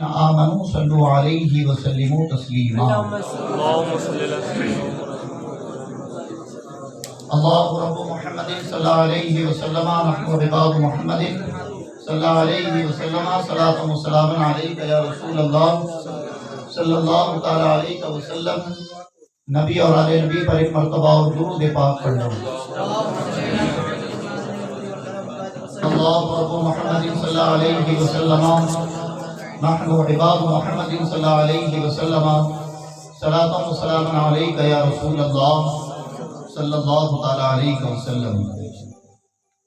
آمنوا صلوا علیہ وسلموا تسلیما اللهم صل على سيدنا اللہ رب محمد صلی اللہ علیہ وسلم نحن عباد محمد صلی اللہ علیہ وسلم صلاۃ و سلام علیک یا رسول اللہ صلی اللہ تعالی علیہ وسلم۔ نبی اور آل نبی پر ایک مرتبہ اور درود پاک پڑھنا۔ اللہ رب محمد صلی اللہ علیہ وسلم نحن عباد محمد صلی اللہ علیہ وسلم صلاۃ و سلام علیک یا رسول اللہ صلی اللہ تعالی علیہ وسلم۔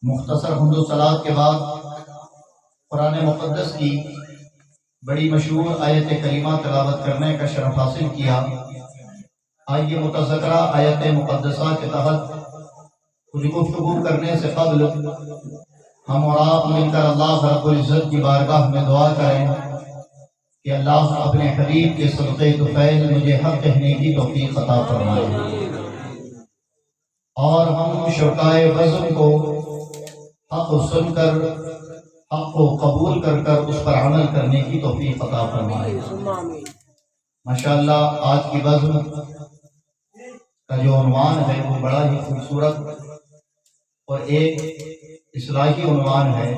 مختصر حمد و صلوات کے بعد قرآن مقدس کی بڑی مشہور آیت کریمہ تلاوت کرنے کا شرف حاصل کیا۔ آئیے متذکرہ آیت مقدسہ کے تحت کچھ گفتگو کرنے سے قبل ہم اور آپ مل کر اللہ رب العزت کی بارگاہ میں دعا کریں کہ اللہ اپنے حبیب کے صدقے طفیل مجھے حق کہنے کی توفیق عطا فرمائے، اور ہم شرکائے بزم کو حق سن کر حق کو قبول کر کر اس پر عمل کرنے کی توفیق عطا فرمائے۔ ماشاءاللہ آج کی بزم کا جو عنوان ہے وہ بڑا ہی خوبصورت اور ایک اصلاحی عنوان ہے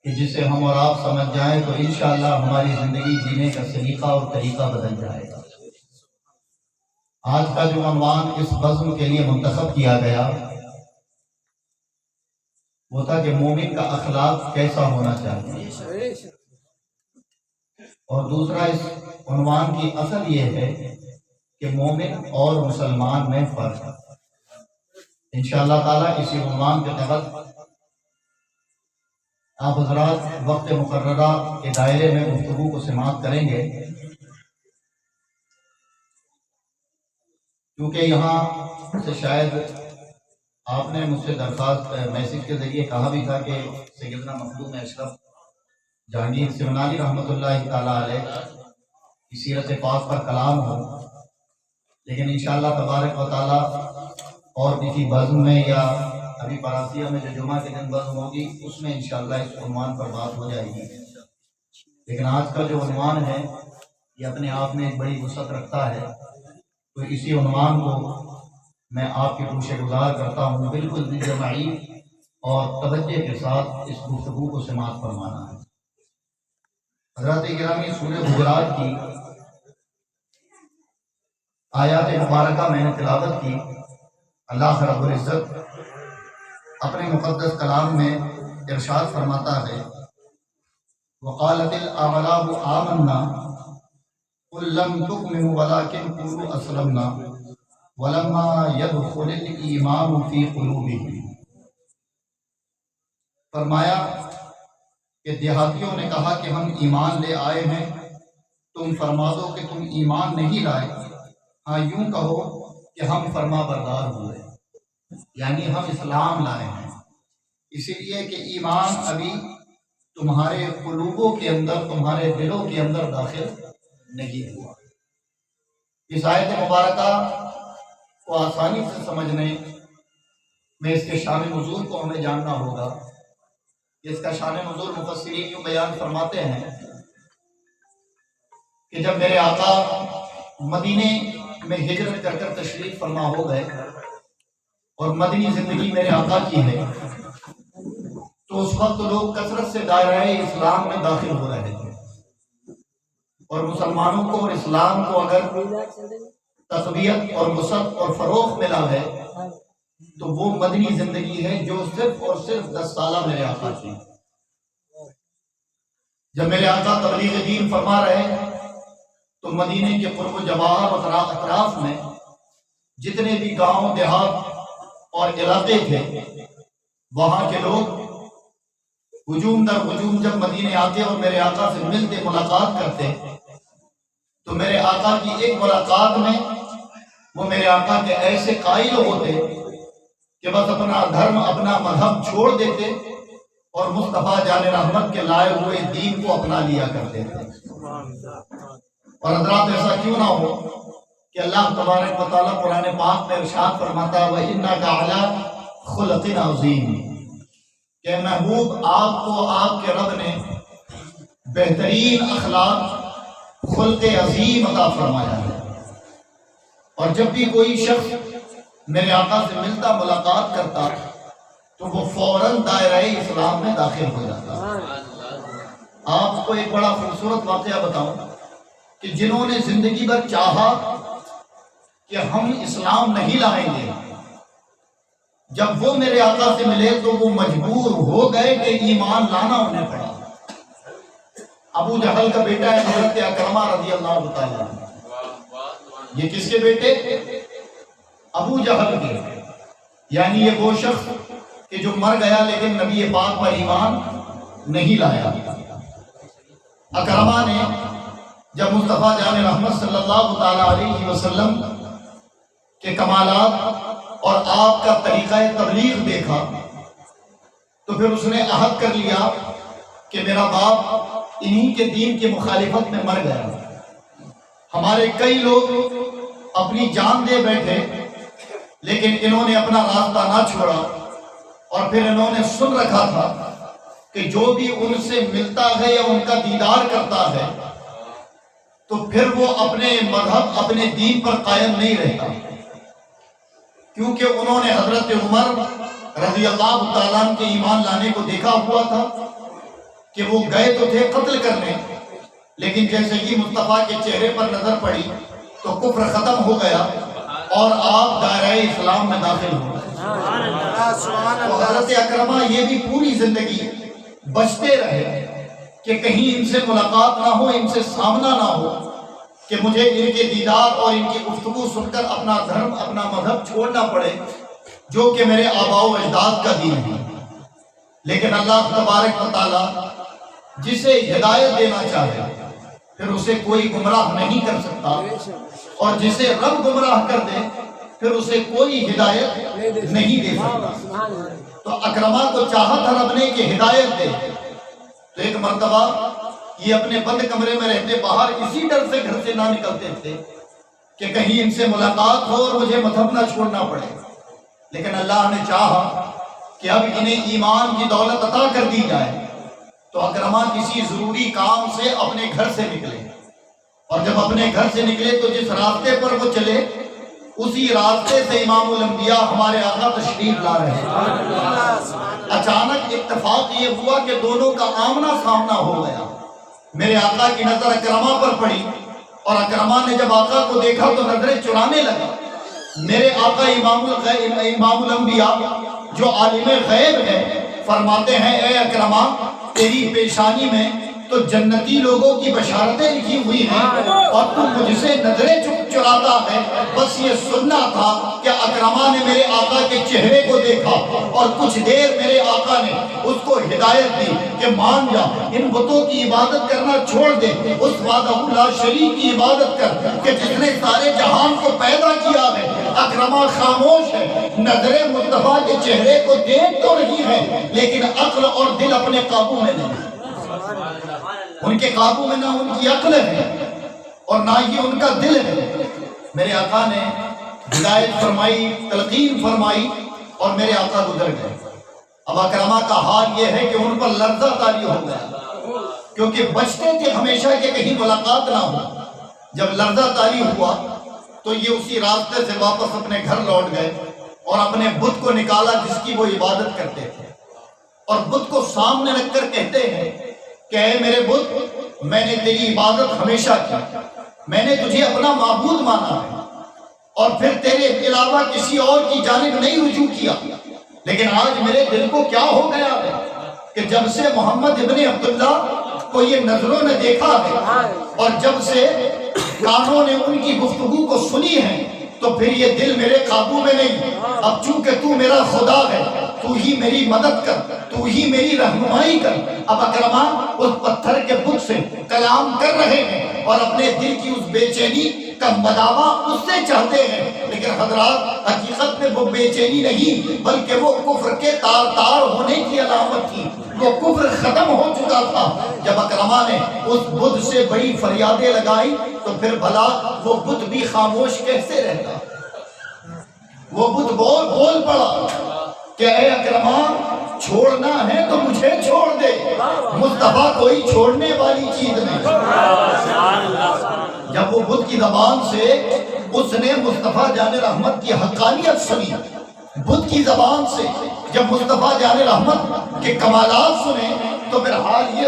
کہ جسے ہم اور آپ سمجھ جائیں تو انشاءاللہ ہماری زندگی جینے کا سلیقہ اور طریقہ بدل جائے گا۔ آج کا جو عنوان اس بزم کے لیے منتخب کیا گیا وہ تھا کہ مومن کا اخلاق کیسا ہونا چاہیے، اور دوسرا اس عنوان کی اصل یہ ہے کہ مومن اور مسلمان میں فرق ہے۔ انشاءاللہ تعالیٰ اسی عنوان کے تحت آپ حضرات وقت مقررہ کے دائرے میں گفتگو کو سماعت کریں گے، کیونکہ یہاں سے شاید آپ نے مجھ سے درخواست میسیج کے ذریعے کہا بھی تھا کہ سیدنا مخدوم اشرف جہانگیر سمنانی رحمۃ اللہ تعالیٰ علیہ کی سیرت پاک پر کلام ہو، لیکن انشاءاللہ تبارک و تعالیٰ اور کسی بزم میں یا ابھی پراسیہ میں جو جمعہ کے دن بزم ہوگی اس میں انشاءاللہ اس عنوان پر بات ہو جائے گی۔ لیکن آج کا جو عنوان ہے یہ اپنے آپ میں ایک بڑی وسعت رکھتا ہے، تو اسی عنوان کو میں آپ کے گوشے گزار کرتا ہوں، بالکل دل جمعی اور توجہ کے ساتھ اس گفتگو کو سماعت فرمانا ہے۔ حضرات گرامی، سورہ حجرات کی آیات مبارکہ میں نے تلاوت کی۔ اللہ رب العزت اپنے مقدس کلام میں ارشاد فرماتا ہے، وقالت الاعراب آمنا قل لم تؤمنوا ولكن قولوا اسلمنا ولما يدخل الايمان في قلوبكم۔ فرمایا کہ دیہاتیوں نے کہا کہ ہم ایمان لے آئے ہیں، تم فرما دو کہ تم ایمان نہیں لائے، ہاں یوں کہو کہ ہم فرما بردار ہوئے، یعنی ہم اسلام لائے ہیں، اسی لیے کہ ایمان ابھی تمہارے قلوبوں کے اندر، تمہارے دلوں کے اندر داخل نہیں ہوا۔ اس آیت مبارکہ کو آسانی سے سمجھنے میں اس کے شان نزول کو ہمیں جاننا ہوگا۔ اس کا شان نزول مفسرین یوں بیان فرماتے ہیں کہ جب میرے آقا مدینے میں ہجرت کر کر تشریف فرما ہو گئے اور مدنی زندگی میرے آقا کی ہے، تو اس وقت لوگ کثرت سے دائرہ اسلام میں داخل ہو رہے تھے، اور مسلمانوں کو اور اسلام کو اگر تقویت اور وسعت اور فروغ ملا ہے تو وہ مدنی زندگی ہے جو صرف اور صرف 10 سالہ میرے آقا کی۔ جب میرے آقا تبلیغ دین فرما رہے تو مدینے کے قرب و جوار اور اطراف میں جتنے بھی گاؤں دیہات اور علاقے تھے وہاں کے لوگ ہجوم در ہجوم جب مدینے آتے اور میرے آقا سے ملتے، ملاقات کرتے، تو میرے آقا کی ایک ملاقات میں وہ میرے آقا کے ایسے قائل ہوتے کہ بس اپنا دھرم، اپنا مذہب چھوڑ دیتے اور مصطفیٰ جان رحمت کے لائے ہوئے دین کو اپنا لیا کرتے تھے۔ اور حضرات ایسا کیوں نہ ہو کہ اللہ تبارک و تعالیٰ قرآن پاک میں ارشاد فرماتا ہے وَإِنَّكَ عَلَىٰ خُلُقٍ عَظِيمٍ، کہ محبوب آپ کو آپ کے رب نے بہترین اخلاق، خلق عظیم عطا فرمایا ہے۔ اور جب بھی کوئی شخص میرے آقا سے ملتا، ملاقات کرتا، تو وہ فوراً دائرہ اسلام میں داخل ہو جاتا۔ آپ کو ایک بڑا خوبصورت واقعہ بتاؤں کہ جنہوں نے زندگی بھر چاہا کہ ہم اسلام نہیں لائیں گے، جب وہ میرے آقا سے ملے تو وہ مجبور ہو گئے کہ ایمان لانا انہیں پڑا۔ ابو جہل کا بیٹا ہے حضرت اکرمہ رضی اللہ تعالیٰ عنہ۔ یہ کس کے بیٹے؟ ابو جہل کے، یعنی یہ وہ شخص کہ جو مر گیا لیکن نبی پاک پر ایمان نہیں لایا۔ اکرمہ نے جب مصطفیٰ جان رحمت صلی اللہ تعالیٰ علیہ وسلم کے کمالات اور آپ کا طریقہ تبلیغ دیکھا تو پھر اس نے عہد کر لیا کہ میرا باپ انہی کے دین کی مخالفت میں مر گیا، ہمارے کئی لوگ اپنی جان دے بیٹھے لیکن انہوں نے اپنا راستہ نہ چھوڑا، اور پھر انہوں نے سن رکھا تھا کہ جو بھی ان سے ملتا ہے یا ان کا دیدار کرتا ہے تو پھر وہ اپنے مذہب، اپنے دین پر قائم نہیں رہتا، کیونکہ انہوں نے حضرت عمر رضی اللہ تعالیٰ عنہ کے ایمان لانے کو دیکھا ہوا تھا کہ وہ گئے تو تھے قتل کرنے، لیکن جیسے ہی مصطفیٰ کے چہرے پر نظر پڑی تو کفر ختم ہو گیا اور آپ دائرہ اسلام میں داخل ہو گئے۔ تو حضرت اکرمہ یہ بھی پوری زندگی بچتے رہے کہ کہیں ان سے ملاقات نہ ہو، ان سے سامنا نہ ہو، کہ مجھے ان کے دیدار اور ان کی گفتگو سن کر اپنا دھرم، اپنا مذہب چھوڑنا پڑے جو کہ میرے آباء و اجداد کا دین ہے۔ لیکن اللہ تبارک و تعالیٰ جسے ہدایت دینا چاہے پھر اسے کوئی گمراہ نہیں کر سکتا، اور جسے رب گمراہ کر دے پھر اسے کوئی ہدایت نہیں دے سکتا۔ تو اکرمہ کو چاہا تھا رب نے کہ ہدایت دے، تو ایک مرتبہ یہ اپنے بند کمرے میں رہتے، باہر اسی ڈر سے گھر سے نہ نکلتے تھے کہ کہیں ان سے ملاقات ہو اور مجھے مذہب نہ چھوڑنا پڑے، لیکن اللہ نے چاہا کہ اب انہیں ایمان کی دولت عطا کر دی جائے۔ تو اکرمہ کسی ضروری کام سے اپنے گھر سے نکلے، اور جب اپنے گھر سے نکلے تو جس راستے پر وہ چلے اسی راستے سے امام الانبیاء ہمارے آقا تشریف لا رہے ہیں۔ اچانک اتفاق یہ ہوا کہ دونوں کا آمنا سامنا ہو گیا۔ میرے آقا کی نظر اکرمہ پر پڑی، اور اکرمہ نے جب آقا کو دیکھا تو نظریں چرانے لگا۔ میرے آقا امام الانبیاء جو عالم غیب ہے فرماتے ہیں، اے اکرمہ تیری پیشانی میں تو جنتی لوگوں کی بشارتیں لکھی ہوئی ہیں، اور تو مجھ سے نظریں چراتا ہے۔ بس یہ سننا تھا کہ اکرمہ نے میرے آقا کے چہرے کو دیکھا، اور کچھ دیر میرے آقا نے اس کو ہدایت دی کہ مان جا، ان بتوں کی عبادت کرنا چھوڑ دے، اس وحدہ لا شریک کی عبادت کر کہ جس نے سارے جہان کو پیدا کیا ہے۔ اکرمہ خاموش ہے، نظریں مصطفیٰ کے چہرے کو دیکھ تو رہی ہے لیکن عقل اور دل اپنے قابو میں نہیں، ان کے قابو میں نہ ان کی عقل ہے اور نہ ہی ان کا دل ہے۔ میرے آقا نے ہدایت فرمائی، تلقین فرمائی، اور میرے آقا گزر گئے۔ اب اکرمہ کا حال یہ ہے کہ ان پر لرزہ طاری ہو گیا، کیونکہ بچتے تھے ہمیشہ کہ کہیں ملاقات نہ ہو۔ جب لرزہ طاری ہوا تو یہ اسی راستے سے واپس اپنے گھر لوٹ گئے اور اپنے بت کو نکالا جس کی وہ عبادت کرتے تھے، اور بت کو سامنے رکھ کر کہتے ہیں کہ اے میرے بت، میں نے تیری عبادت ہمیشہ کی، میں نے تجھے اپنا معبود مانا ہے اور پھر تیرے علاوہ کسی اور کی جانب نہیں رجوع کیا، لیکن آج میرے دل کو کیا ہو گیا ہے کہ جب سے محمد ابن عبداللہ کو یہ نظروں نے دیکھا ہے اور جب سے کانوں نے ان کی گفتگو کو سنی ہے تو پھر یہ دل میرے قابو میں نہیں۔ اب چونکہ تو میرا خدا ہے، تو ہی میری مدد کر، تو ہی میری رہنمائی کر۔ اب اکرمہ اس پتھر کے بت سے کلام کر رہے ہیں اور اپنے دل کی اس بے چینی کا مداوع اس سے چاہتے ہیں، لیکن حضرات حقیقت میں وہ بے چینی نہیں بلکہ وہ کفر کے تار تار ہونے کی علامت تھی۔ وہ کفر ختم ہو چکا تھا۔ جب اکرمہ نے اس بت سے بڑی فریادیں لگائی تو پھر بھلا وہ بت بھی خاموش کیسے رہتا؟ وہ بت بول پڑا کہ اے اکرمہ، چھوڑنا ہے تو مجھے چھوڑ دے، مصطفیٰ کوئی چھوڑنے والی چیز نہیں۔ جب وہ بدھ کی زبان سے اس نے مصطفیٰ جان رحمت کی حقانیت سنی، بدھ کی زبان سے جب مصطفیٰ جان رحمت کے کمالات سنے، تو پھر حال یہ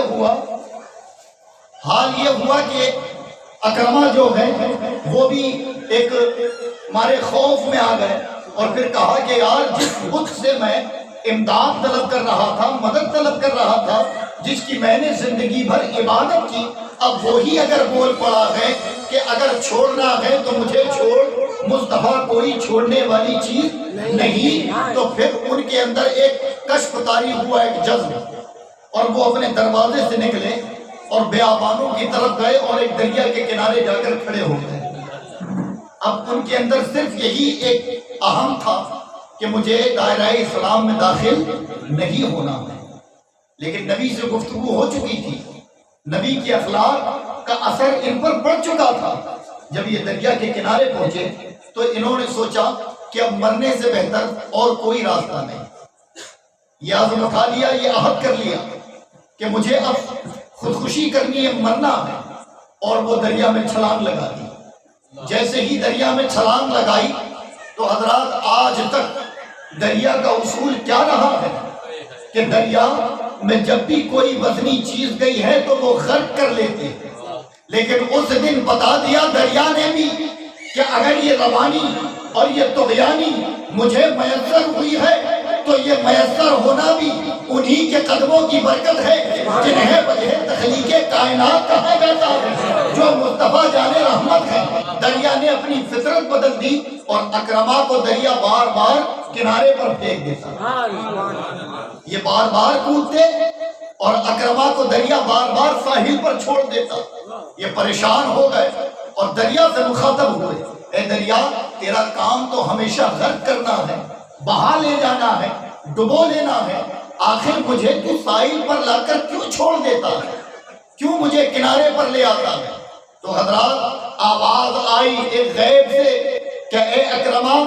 ہوا کہ اکرمہ جو ہے وہ بھی ایک مارے خوف میں آ گئے، اور پھر کہا کہ یار جس بدھ سے میں امداد طلب کر رہا تھا، مدد طلب کر رہا تھا، جس کی میں نے زندگی بھر عبادت کی، اب وہی اگر بول پڑا ہے کہ اگر چھوڑنا ہے تو مجھے چھوڑ، مصطفیٰ کوئی چھوڑنے والی چیز نہیں، تو پھر ان کے اندر ایک کشف طاری ہوا، ایک جذب، اور وہ اپنے دروازے سے نکلے اور بیابانوں کی طرف گئے اور ایک دریا کے کنارے جا کر کھڑے ہو گئے۔ اب ان کے اندر صرف یہی ایک اہم تھا کہ مجھے دائرہ اسلام میں داخل نہیں ہونا ہے، لیکن نبی سے گفتگو ہو چکی تھی، نبی کے اخلاق کا اثر ان پر پڑ چکا تھا۔ جب یہ دریا کے کنارے پہنچے تو انہوں نے سوچا کہ اب مرنے سے بہتر اور کوئی راستہ نہیں، یہ عزم اٹھا لیا، یہ عہد کر لیا کہ مجھے اب خودکشی کرنی ہے، مرنا ہے، اور وہ دریا میں چھلانگ لگا دی۔ جیسے ہی دریا میں چھلانگ لگائی تو حضرات آج تک دریا کا اصول کیا رہا ہے کہ دریا میں جب بھی کوئی وزنی چیز گئی ہے تو وہ غرق کر لیتی ہے، لیکن اس دن بتا دیا دریا نے بھی کہ اگر یہ روانی اور یہ طغیانی مجھے میسر ہوئی ہے تو یہ میسر ہونا بھی انہی کے قدموں کی برکت ہے جنہیں وجہ تخلیق کائنات کہا جاتا ہے، جو مصطفیٰ جان رحمت ہے۔ دریا نے اپنی فطرت بدل دی اور اکرما کو دریا بار بار کنارے پر پھینک دیتا، یہ بار بار کودتے اور اکرما کو دریا بار بار ساحل پر چھوڑ دیتا۔ یہ پریشان ہو گئے اور دریا سے مخاطب ہوئے، اے دریا تیرا کام تو ہمیشہ غرق کرنا ہے، بہا لے جانا ہے، ڈبو لینا ہے، آخر مجھے تو ساحل پر لا کر کیوں چھوڑ دیتا ہے، کیوں مجھے کنارے پر لے آتا ہے؟ تو حضرات آواز آئی ایک غیب سے کہ اے اکرما،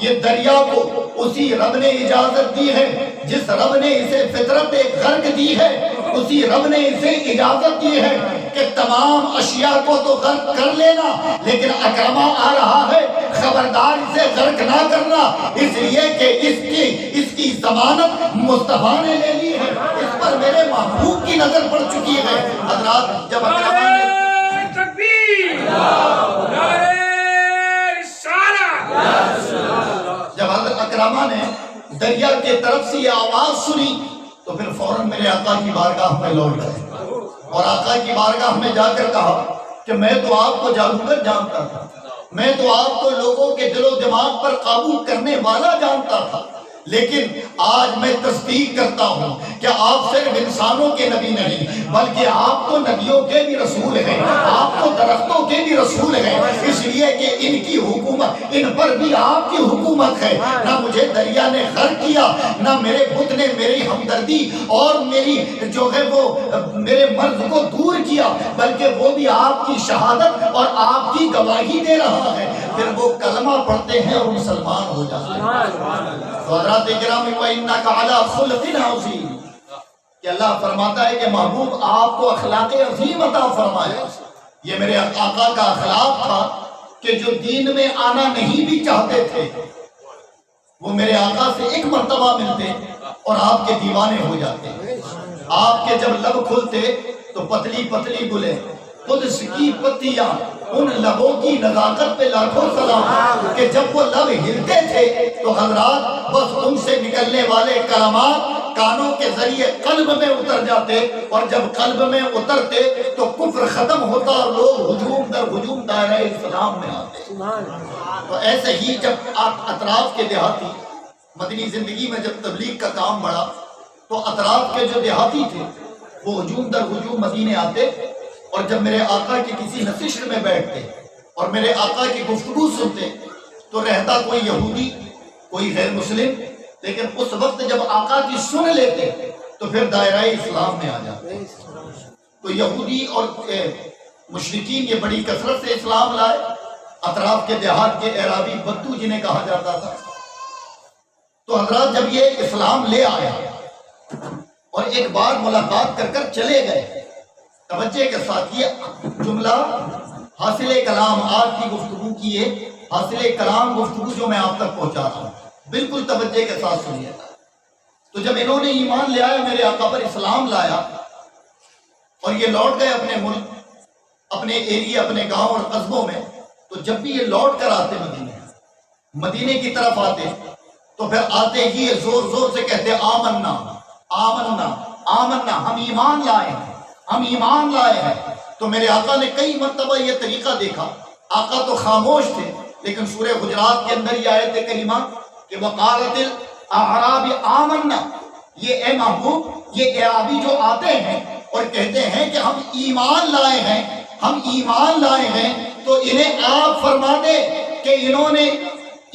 یہ دریا کو اسی رب نے اجازت دی ہے جس رب نے اسے فطرت غرق دی ہے، اسی رب نے اسے اجازت دی ہے کہ تمام اشیاء کو تو غرق کر لینا، لیکن اکرما آ رہا ہے، خبردار اسے غرق نہ کرنا، اس لیے کہ اس کی ضمانت مصطفیٰ نے لے لی ہے، اس پر میرے محبوب کی نظر پڑ چکی ہے۔ حضرات جب اکرما نے جب حضرت اکرما نے دریا کے طرف سے یہ آواز سنی تو پھر فوراً میرے آقا کی بارگاہ میں لوٹ گئے اور آقا کی بارگاہ میں جا کر کہا کہ میں تو آپ کو جادوگر جانتا تھا، میں تو آپ کو لوگوں کے دل و دماغ پر قابو کرنے والا جانتا تھا، لیکن آج میں تصدیق کرتا ہوں کہ آپ صرف انسانوں کے نبی نہیں بلکہ آپ تو نبیوں کے بھی رسول ہیں، آپ تو درختوں کے بھی رسول ہیں، اس لیے کہ ان کی حکومت، ان پر بھی آپ کی حکومت ہے۔ نہ مجھے دریا نے غرق کیا، نہ میرے بت نے میری ہمدردی اور میری جو ہے وہ میرے مرض کو دور کیا، بلکہ وہ بھی آپ کی شہادت اور آپ کی گواہی دے رہا ہے۔ پھر وہ کلمہ پڑھتے ہیں اور مسلمان ہو جاتے ہیں۔ حضرات کرام وَإِنَّكَ عَلَىٰ خُلُقٍ عَظِيمٍ، کہ اللہ فرماتا ہے کہ محبوب آپ کو اخلاق عظیم عطا فرمایا۔ یہ میرے آقا کا اخلاق تھا کہ جو دین میں آنا نہیں بھی چاہتے تھے وہ میرے آقا سے ایک مرتبہ ملتے اور آپ کے دیوانے ہو جاتے۔ آپ کے جب لب کھلتے تو پتلی پتلی گلے، قدس کی پتیاں، ان لبوں کی نزاکت پہ لاکھوں سلام، کہ جب وہ لب ہلتے تھے تو حضرات بس ان سے نکلنے والے کلمات کانوں کے ذریعے قلب میں اتر جاتے، اور جب قلب میں اترتے تو کفر ختم ہوتا اور لوگ ہجوم در ہجوم دائرہ اسلام میں آتے۔ تو ایسے ہی جب اطراف کے دیہاتی مدنی زندگی میں جب تبلیغ کا کام بڑھا تو اطراف کے جو دیہاتی تھے وہ ہجوم در ہجوم مدینے آتے، اور جب میرے آقا کی کسی نشست میں بیٹھتے اور میرے آقا کی گفتگو سنتے تو رہتا کوئی یہودی کوئی غیر مسلم، لیکن اس وقت جب آقا کی سن لیتے تو پھر دائرہ اسلام میں آ جاتے۔ تو یہودی اور مشرکین یہ بڑی کثرت سے اسلام لائے، اطراف کے دیہات کے اعرابی بدو جنہیں کہا جاتا تھا۔ تو حضرات جب یہ اسلام لے آیا اور ایک بار ملاقات کر کر چلے گئے۔ توجہ کے ساتھ یہ جملہ حاصل کلام آج کی گفتگو کی ہے، حاصل کلام گفتگو جو میں آپ تک پہنچا رہا ہوں، بالکل توجہ کے ساتھ سنیے گا۔ تو جب انہوں نے ایمان لے آیا، میرے آقا پر اسلام لایا، اور یہ لوٹ گئے اپنے ملک، اپنے ایریے، اپنے گاؤں اور قصبوں میں، تو جب بھی یہ لوٹ کر آتے مدینے کی طرف آتے، تو پھر آتے ہی یہ زور زور سے کہتے آمنا آمنا آمنا، ہم ایمان لائے ہیں، ہم ایمان لائے ہیں۔ تو میرے آقا نے کئی مرتبہ یہ طریقہ دیکھا، آقا تو خاموش تھے، لیکن سورہ حجرات کے اندر یہ آیت کریمہ کہ وقالت الاعراب آمنا، یہ اے محبوب، یہ اعرابی جو آتے ہیں اور کہتے ہیں کہ ہم ایمان لائے ہیں، ہم ایمان لائے ہیں، تو انہیں آپ فرما دے کہ انہوں نے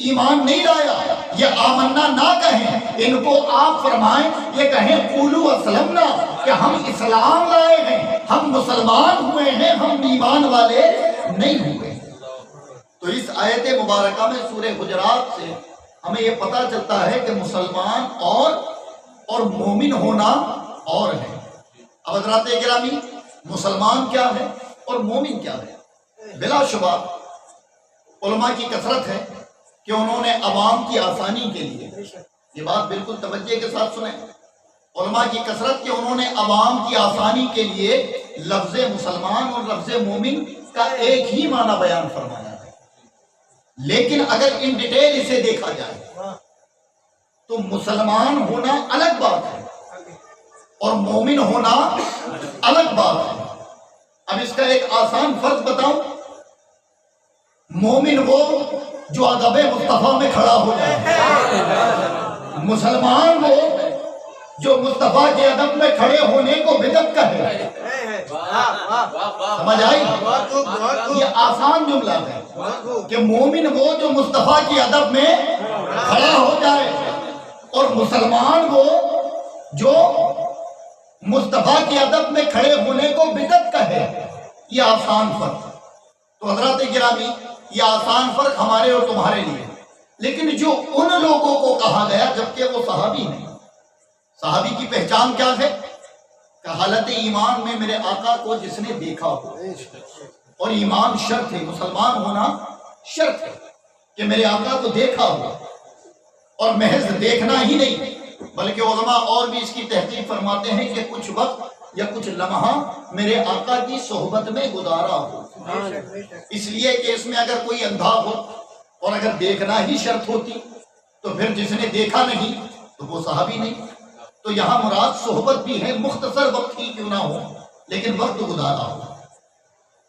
ایمان نہیں لایا، یہ آمنا نہ کہیں، ان کو آپ فرمائیں، یہ کہیں قولوا اسلمنا، کہ ہم اسلام لائے ہیں، ہم مسلمان ہوئے ہیں، ہم ایمان والے نہیں ہوئے۔ تو اس آیت مبارکہ میں سورہ حجرات سے ہمیں یہ پتہ چلتا ہے کہ مسلمان اور مومن ہونا اور ہے۔ اب حضرات گرامی، مسلمان کیا ہے اور مومن کیا ہے؟ بلا شبہ علماء کی کثرت ہے کہ انہوں نے عوام کی آسانی کے لیے، یہ بات بالکل توجہ کے ساتھ سنیں، علماء کی کثرت کہ انہوں نے عوام کی آسانی کے لیے لفظ مسلمان اور لفظ مومن کا ایک ہی معنی بیان فرمایا ہے، لیکن اگر ان ڈیٹیل اسے دیکھا جائے تو مسلمان ہونا الگ بات ہے اور مومن ہونا الگ بات ہے۔ اب اس کا ایک آسان فرض بتاؤں، مومن وہ جو ادب مصطفیٰ میں کھڑا ہو جائے، مسلمان وہ جو مصطفیٰ کے ادب میں کھڑے ہونے کو بدعت کہے۔ سمجھ آئی؟ یہ آسان جملہ ہے کہ مومن وہ جو مصطفیٰ کے ادب میں کھڑا ہو جائے، اور مسلمان وہ جو مصطفیٰ کے ادب میں کھڑے ہونے کو بدعت کہے۔ یہ آسان فرق۔ تو حضرات گرامی، یہ آسان فرق ہمارے اور تمہارے لیے، لیکن جو ان لوگوں کو کہا گیا جبکہ وہ صحابی ہیں، صحابی کی پہچان کیا ہے کہ حالت ایمان میں میرے آقا کو جس نے دیکھا ہو، اور ایمان شرط ہے، مسلمان ہونا شرط ہے کہ میرے آقا کو دیکھا ہو، اور محض دیکھنا ہی نہیں بلکہ علماء اور بھی اس کی تحقیق فرماتے ہیں کہ کچھ وقت یا کچھ لمحہ میرے آقا کی صحبت میں گزارا ہو، اس لیے کہ اس میں اگر کوئی اندھا ہو اور اگر دیکھنا ہی شرط ہوتی تو پھر جس نے دیکھا نہیں تو وہ صحابی نہیں۔ تو یہاں مراد صحبت بھی ہے، مختصر وقت ہی کیوں نہ ہو لیکن وقت گزارا ہو۔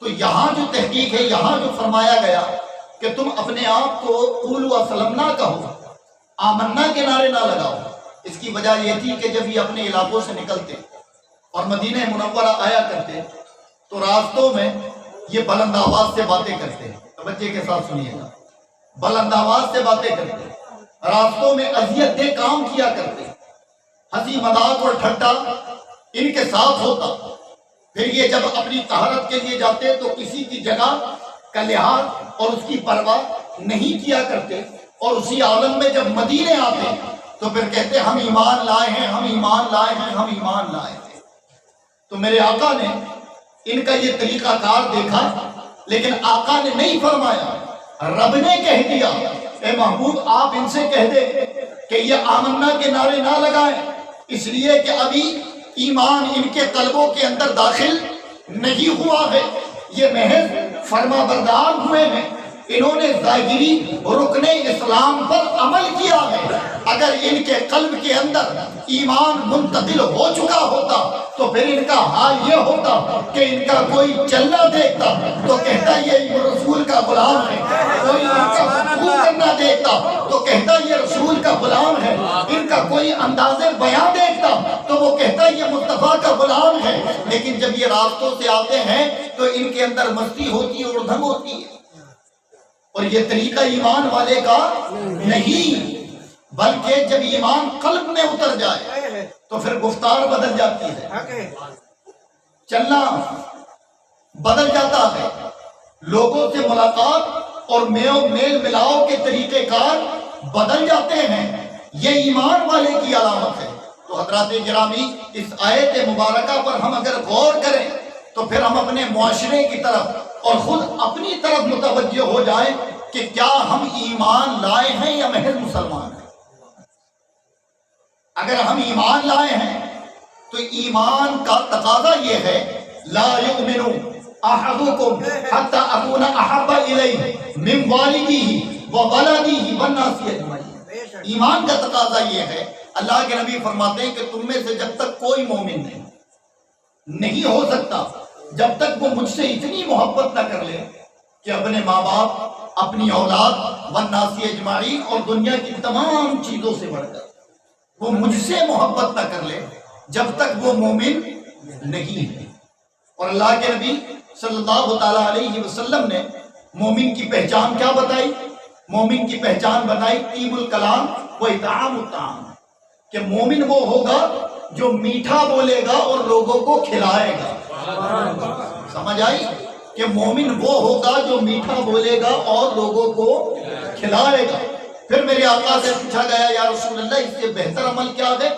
تو یہاں جو تحقیق ہے، یہاں جو فرمایا گیا کہ تم اپنے آپ کو قولوا اسلمنا کہو، آمنا کے نعرے نہ لگاؤ، اس کی وجہ یہ تھی کہ جب یہ اپنے علاقوں سے نکلتے اور مدینہ منورہ آیا کرتے تو راستوں میں یہ بلند آواز سے باتیں کرتے، توجہ کے ساتھ سنیے گا، بلند آواز سے باتیں کرتے، راستوں میں اذیت دہ کام کیا کرتے، ہنسی مذاق اور ٹھٹا ان کے ساتھ ہوتا۔ پھر یہ جب اپنی طہارت کے لیے جاتے تو کسی کی جگہ کا لحاظ اور اس کی پرواہ نہیں کیا کرتے، اور اسی عالم میں جب مدینے آتے تو پھر کہتے ہم ایمان لائے ہیں، ہم ایمان لائے ہیں، ہم ایمان لائے ہیں۔ تو میرے آقا نے ان کا یہ طریقہ کار دیکھا، لیکن آقا نے نہیں فرمایا، رب نے کہہ دیا اے محبوب آپ ان سے کہہ دے کہ یہ آمنا کے نعرے نہ لگائیں، اس لیے کہ ابھی ایمان ان کے قلبوں کے اندر داخل نہیں ہوا ہے، یہ محض فرما بردار ہوئے ہیں، انہوں نے ظاہری رکن اسلام پر عمل کیا ہے۔ اگر ان کے قلب کے اندر ایمان منتقل ہو چکا ہوتا تو پھر ان کا حال یہ ہوتا کہ ان کا کوئی چلنا دیکھتا تو کہتا یہ رسول کا غلام ہے، کوئی ان کا رکوع کرنا دیکھتا تو کہتا یہ رسول کا غلام ہے، ان کا کوئی انداز بیان دیکھتا تو وہ کہتا یہ مصطفیٰ کا غلام ہے۔ لیکن جب یہ راستوں سے آتے ہیں تو ان کے اندر مستی ہوتی ہے اور دھم ہوتی ہے، اور یہ طریقہ ایمان والے کا نہیں، بلکہ جب ایمان قلب میں اتر جائے تو پھر گفتار بدل جاتی ہے، چلنا بدل جاتا ہے، لوگوں سے ملاقات اور میل ملاؤ کے طریقے کار بدل جاتے ہیں، یہ ایمان والے کی علامت ہے۔ تو تو حضرات گرامی اس آیت مبارکہ پر ہم اگر غور کریں تو پھر ہم اپنے معاشرے کی طرف اور خود اپنی طرف متوجہ ہو جائیں کہ کیا ہم ایمان لائے ہیں یا محض مسلمان ہیں۔ اگر ہم ایمان لائے ہیں تو ایمان کا تقاضا یہ ہے لا یؤمن احدکم حتی اکون احب الیہ من والدہ وولدہ والناس اجمعین۔ ایمان کا تقاضا یہ ہے، اللہ کے نبی فرماتے ہیں کہ تم میں سے جب تک کوئی مومن نہیں ہو سکتا جب تک وہ مجھ سے اتنی محبت نہ کر لے کہ اپنے ماں باپ، اپنی اولاد، والناس اجمعین اور دنیا کی تمام چیزوں سے بڑھ کر وہ مجھ سے محبت نہ کر لے، جب تک وہ مومن نہیں ہے۔ اور اللہ کے نبی صلی اللہ تعالیٰ علیہ وسلم نے مومن کی پہچان کیا بتائی؟ مومن کی پہچان بتائی طیب الکلام و اطعام الطعام، کہ مومن وہ ہوگا جو میٹھا بولے گا اور لوگوں کو کھلائے گا۔ سمجھ آئی؟ کہ مومن وہ ہوگا جو میٹھا بولے گا اور لوگوں کو کھلائے گا۔ پھر میرے آقا سے پوچھا گیا یا رسول اللہ اس سے بہتر عمل کیا ہے؟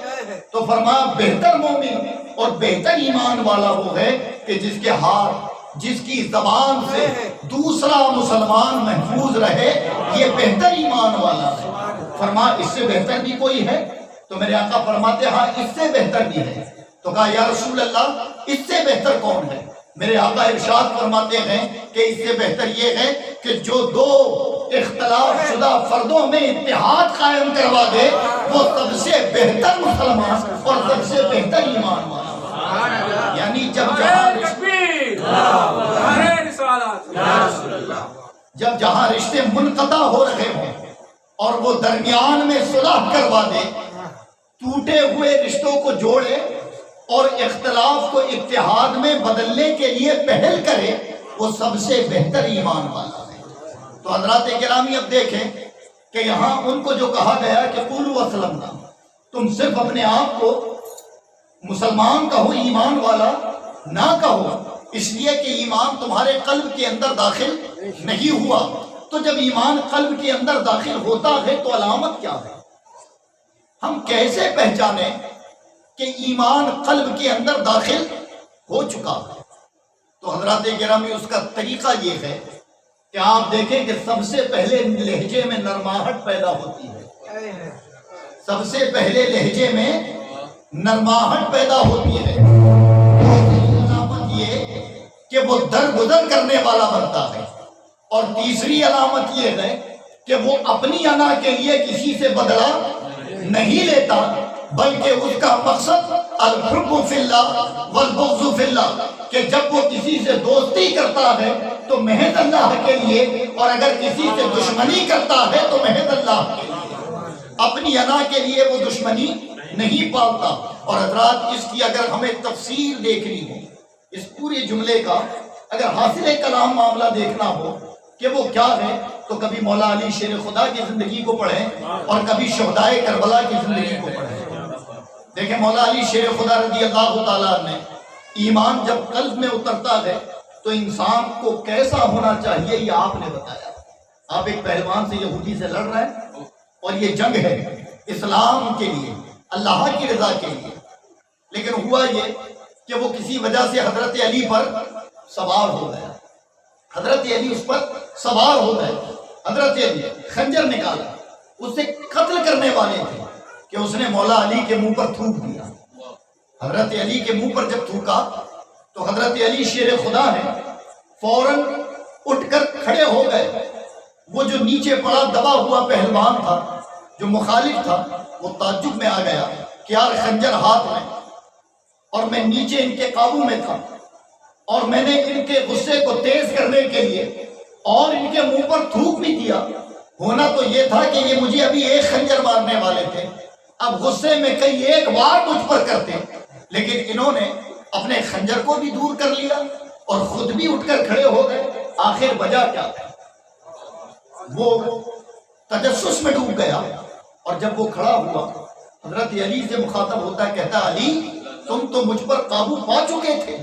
تو فرمایا بہتر مومن اور بہتر ایمان والا وہ ہے کہ جس کے ہاتھ، جس کی زبان سے دوسرا مسلمان محفوظ رہے، یہ بہتر ایمان والا ہے۔ فرمایا اس سے بہتر بھی کوئی ہے؟ تو میرے آقا فرماتے ہاں اس سے بہتر بھی ہے۔ تو کہا یا رسول اللہ اس سے بہتر کون ہے؟ میرے آقا ارشاد فرماتے ہیں کہ اس سے بہتر یہ ہے کہ جو دو اختلاف شدہ فردوں میں اتحاد قائم کروا دے وہ سب سے بہتر مسلمان اور سب سے بہتر ایمان والا۔ یعنی جب جہاں رشتے منقطع ہو رہے ہوں اور وہ درمیان میں صلح کروا دے، ٹوٹے ہوئے رشتوں کو جوڑے اور اختلاف کو اتحاد میں بدلنے کے لیے پہل کرے، وہ سب سے بہتر ایمان والا ہے۔ تو حضرات گرامی اب دیکھیں کہ یہاں ان کو جو کہا گیا کہ قولوا اسلمنا، تم صرف اپنے آپ کو مسلمان کہو، ایمان والا نہ کہو، اس لیے کہ ایمان تمہارے قلب کے اندر داخل نہیں ہوا۔ تو جب ایمان قلب کے اندر داخل ہوتا ہے تو علامت کیا ہے؟ ہم کیسے پہچانیں کہ ایمان قلب کے اندر داخل ہو چکا ہے؟ تو حضرات گرامی اس کا طریقہ یہ ہے کہ آپ دیکھیں کہ سب سے پہلے لہجے میں نرماہٹ پیدا ہوتی ہے۔ سب سے پہلے لہجے میں نرماہٹ پیدا ہوتی ہے۔ دوسری علامت یہ کہ وہ درگزر کرنے والا بنتا ہے، اور تیسری علامت یہ ہے کہ وہ اپنی انا کے لیے کسی سے بدلہ نہیں لیتا، بلکہ اس کا مقصد الحب فی اللہ والبغض فی اللہ، کہ جب وہ کسی سے دوستی کرتا ہے تو محض اللہ کے لیے، اور اگر کسی سے دشمنی کرتا ہے تو محض اللہ کے لیے، اپنی انا کے لیے وہ دشمنی نہیں پالتا۔ اور حضرات اس کی اگر ہمیں تفسیر دیکھنی ہو، اس پورے جملے کا اگر حاصل کلام معاملہ دیکھنا ہو کہ وہ کیا ہے، تو کبھی مولا علی شیر خدا کی زندگی کو پڑھیں اور کبھی شہدائے کربلا کی زندگی کو پڑھیں۔ دیکھیں مولا علی شیر خدا رضی اللہ تعالیٰ نے ایمان جب قلب میں اترتا ہے تو انسان کو کیسا ہونا چاہیے یہ آپ نے بتایا۔ آپ ایک پہلوان سے یہودی سے لڑ رہے ہیں اور یہ جنگ ہے اسلام کے لیے، اللہ کی رضا کے لیے، لیکن ہوا یہ کہ وہ کسی وجہ سے حضرت علی پر سوار ہو گیا، حضرت علی اس پر سوار ہو گئے، حضرت علی خنجر نکالا، اسے قتل کرنے والے تھے کہ اس نے مولا علی کے منہ پر تھوک دیا۔ حضرت علی کے منہ پر جب تھوکا تو حضرت علی شیر خدا ہے، فوراً اٹھ کر کھڑے ہو گئے۔ وہ جو نیچے پڑا دبا ہوا پہلوان تھا، جو مخالف تھا، وہ تعجب میں آ گیا کہ یار خنجر ہاتھ میں اور میں نیچے ان کے قابو میں تھا، اور میں نے ان کے غصے کو تیز کرنے کے لیے اور ان کے منہ پر تھوک بھی دیا۔ ہونا تو یہ تھا کہ یہ مجھے ابھی ایک خنجر مارنے والے تھے، اب غصے میں کئی ایک بار مجھ پر کرتے، لیکن انہوں نے اپنے خنجر کو بھی دور کر لیا اور خود بھی اٹھ کر کھڑے ہو گئے۔ آخر وجہ کیا ہے؟ وہ تجسس میں ڈوب گیا، اور جب وہ کھڑا ہوا حضرت علی سے مخاطب ہوتا ہے، کہتا علی تم تو مجھ پر قابو پا چکے تھے،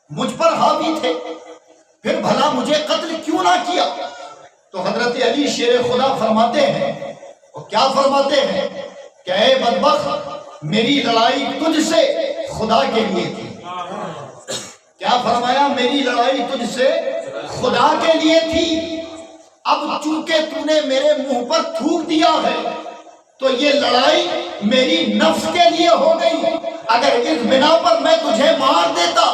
مجھ پر حاوی تھے، پھر بھلا مجھے قتل کیوں نہ کیا؟ تو حضرت علی شیر خدا فرماتے ہیں، اور کیا فرماتے ہیں کہ اے بدبخت، میری لڑائی تجھ سے خدا کے لیے تھی. کیا فرمایا؟ میری لڑائی تجھ سے خدا کے لیے تھی. اب چونکہ تو نے میرے منہ پر تھوک دیا ہے تو یہ لڑائی میری نفس کے لیے ہو گئی. اگر اس بنا پر میں تجھے مار دیتا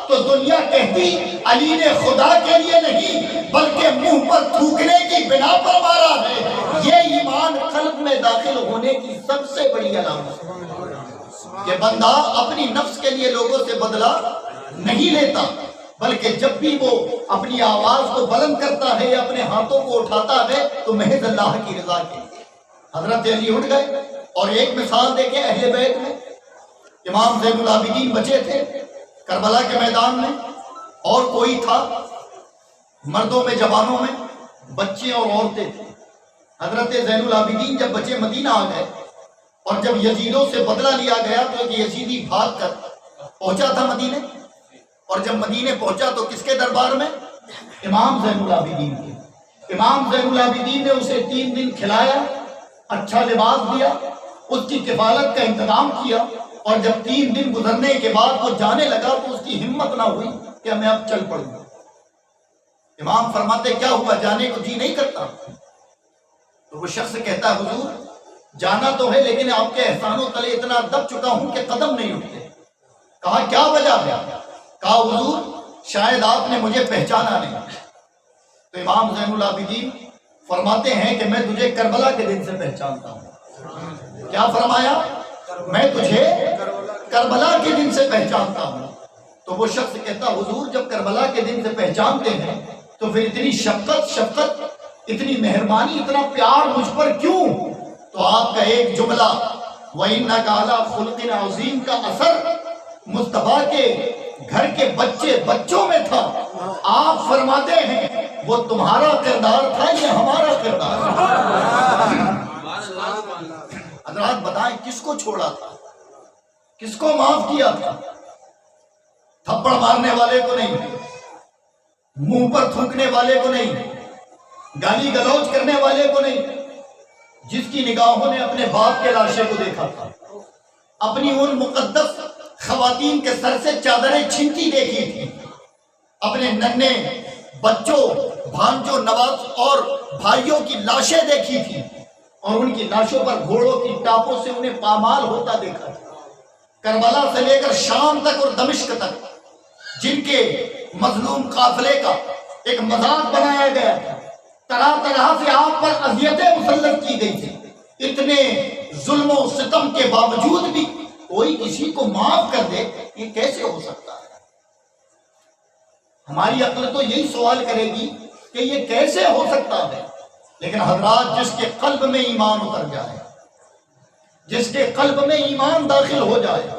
تو دنیا کہتی علی نے خدا کے لیے نہیں بلکہ منہ پر تھوکنے کی بنا پر مارا ہے. یہ ایمان قلب میں داخل ہونے کی سب سے بڑی علامت ہے کہ بندہ اپنی نفس کے لیے لوگوں سے بدلہ نہیں لیتا، بلکہ جب بھی وہ اپنی آواز کو بلند کرتا ہے یا اپنے ہاتھوں کو اٹھاتا ہے تو محض اللہ کی رضا کے لیے. حضرت علی اٹھ گئے اور ایک مثال دیکھیں اہل بیت میں. امام زین العابدین بچے تھے کربلا کے میدان میں، اور کوئی تھا مردوں میں جوانوں میں بچے اور عورتیں تھے. حضرت زین العابدین جب بچے مدینہ آ گئے اور جب یزیدوں سے بدلہ لیا گیا تو ایک یزیدی بھاگ کر پہنچا تھا مدینے، اور جب مدینے پہنچا تو کس کے دربار میں؟ امام زین العابدین کے. امام زین العابدین نے اسے 3 دن کھلایا، اچھا لباس دیا، اس کی کفالت کا انتظام کیا، اور جب 3 دن گزرنے کے بعد وہ جانے لگا تو اس کی ہمت نہ ہوئی کہ میں اب چل پڑوں. امام فرماتے کیا ہوا، جانے کو جی نہیں کرتا؟ تو وہ شخص کہتا ہے حضور جانا تو ہے لیکن آپ کے احسانوں تلے اتنا دب چکا ہوں کہ قدم نہیں اٹھتے. کہا کیا وجہ ہے؟ کہا حضور شاید آپ نے مجھے پہچانا نہیں. تو امام زین العابدین فرماتے ہیں کہ میں تجھے کربلا کے دن سے پہچانتا ہوں. کیا فرمایا؟ میں تجھے کربلا کے دن سے پہچانتا ہوں. تو وہ شخص کہتا حضور جب کربلا کے دن سے پہچانتے ہیں تو پھر اتنی شفقت اتنی مہربانی اتنا پیار مجھ پر کیوں؟ تو آپ کا ایک جملہ وَإِنَّكَ عَلَىٰ خُلْقٍ عَظِيمٍ کا اثر مصطفیٰ کے گھر کے بچوں میں تھا. آپ فرماتے ہیں وہ تمہارا کردار تھا یہ ہمارا کردار تھا. حضرات بتائیں کس کو چھوڑا تھا، کس کو معاف کیا تھا؟ تھپڑ مارنے والے کو نہیں، منہ پر تھوکنے والے کو نہیں، گالی گلوچ کرنے والے کو نہیں. جس کی نگاہوں نے اپنے باپ کے لاشے کو دیکھا تھا، اپنی ان مقدس خواتین کے سر سے چادریں چھنتی دیکھی تھی، اپنے ننھے بچوں بھانجوں نواز اور بھائیوں کی لاشیں دیکھی تھی، اور ان کی لاشوں پر گھوڑوں کی ٹاپوں سے انہیں پامال ہوتا دیکھا تھا. کربلا سے لے کر شام تک اور دمشق تک جن کے مظلوم قافلے کا ایک مذاق بنایا گیا تھا، طرح طرح سے آپ پر اذیتیں مسلط کی گئی تھی. اتنے ظلم و ستم کے باوجود بھی کوئی کسی کو معاف کر دے، یہ کیسے ہو سکتا ہے؟ ہماری عقل تو یہی سوال کرے گی کہ یہ کیسے ہو سکتا ہے. لیکن حضرات جس کے قلب میں ایمان اتر جائے، جس کے قلب میں ایمان داخل ہو جائے،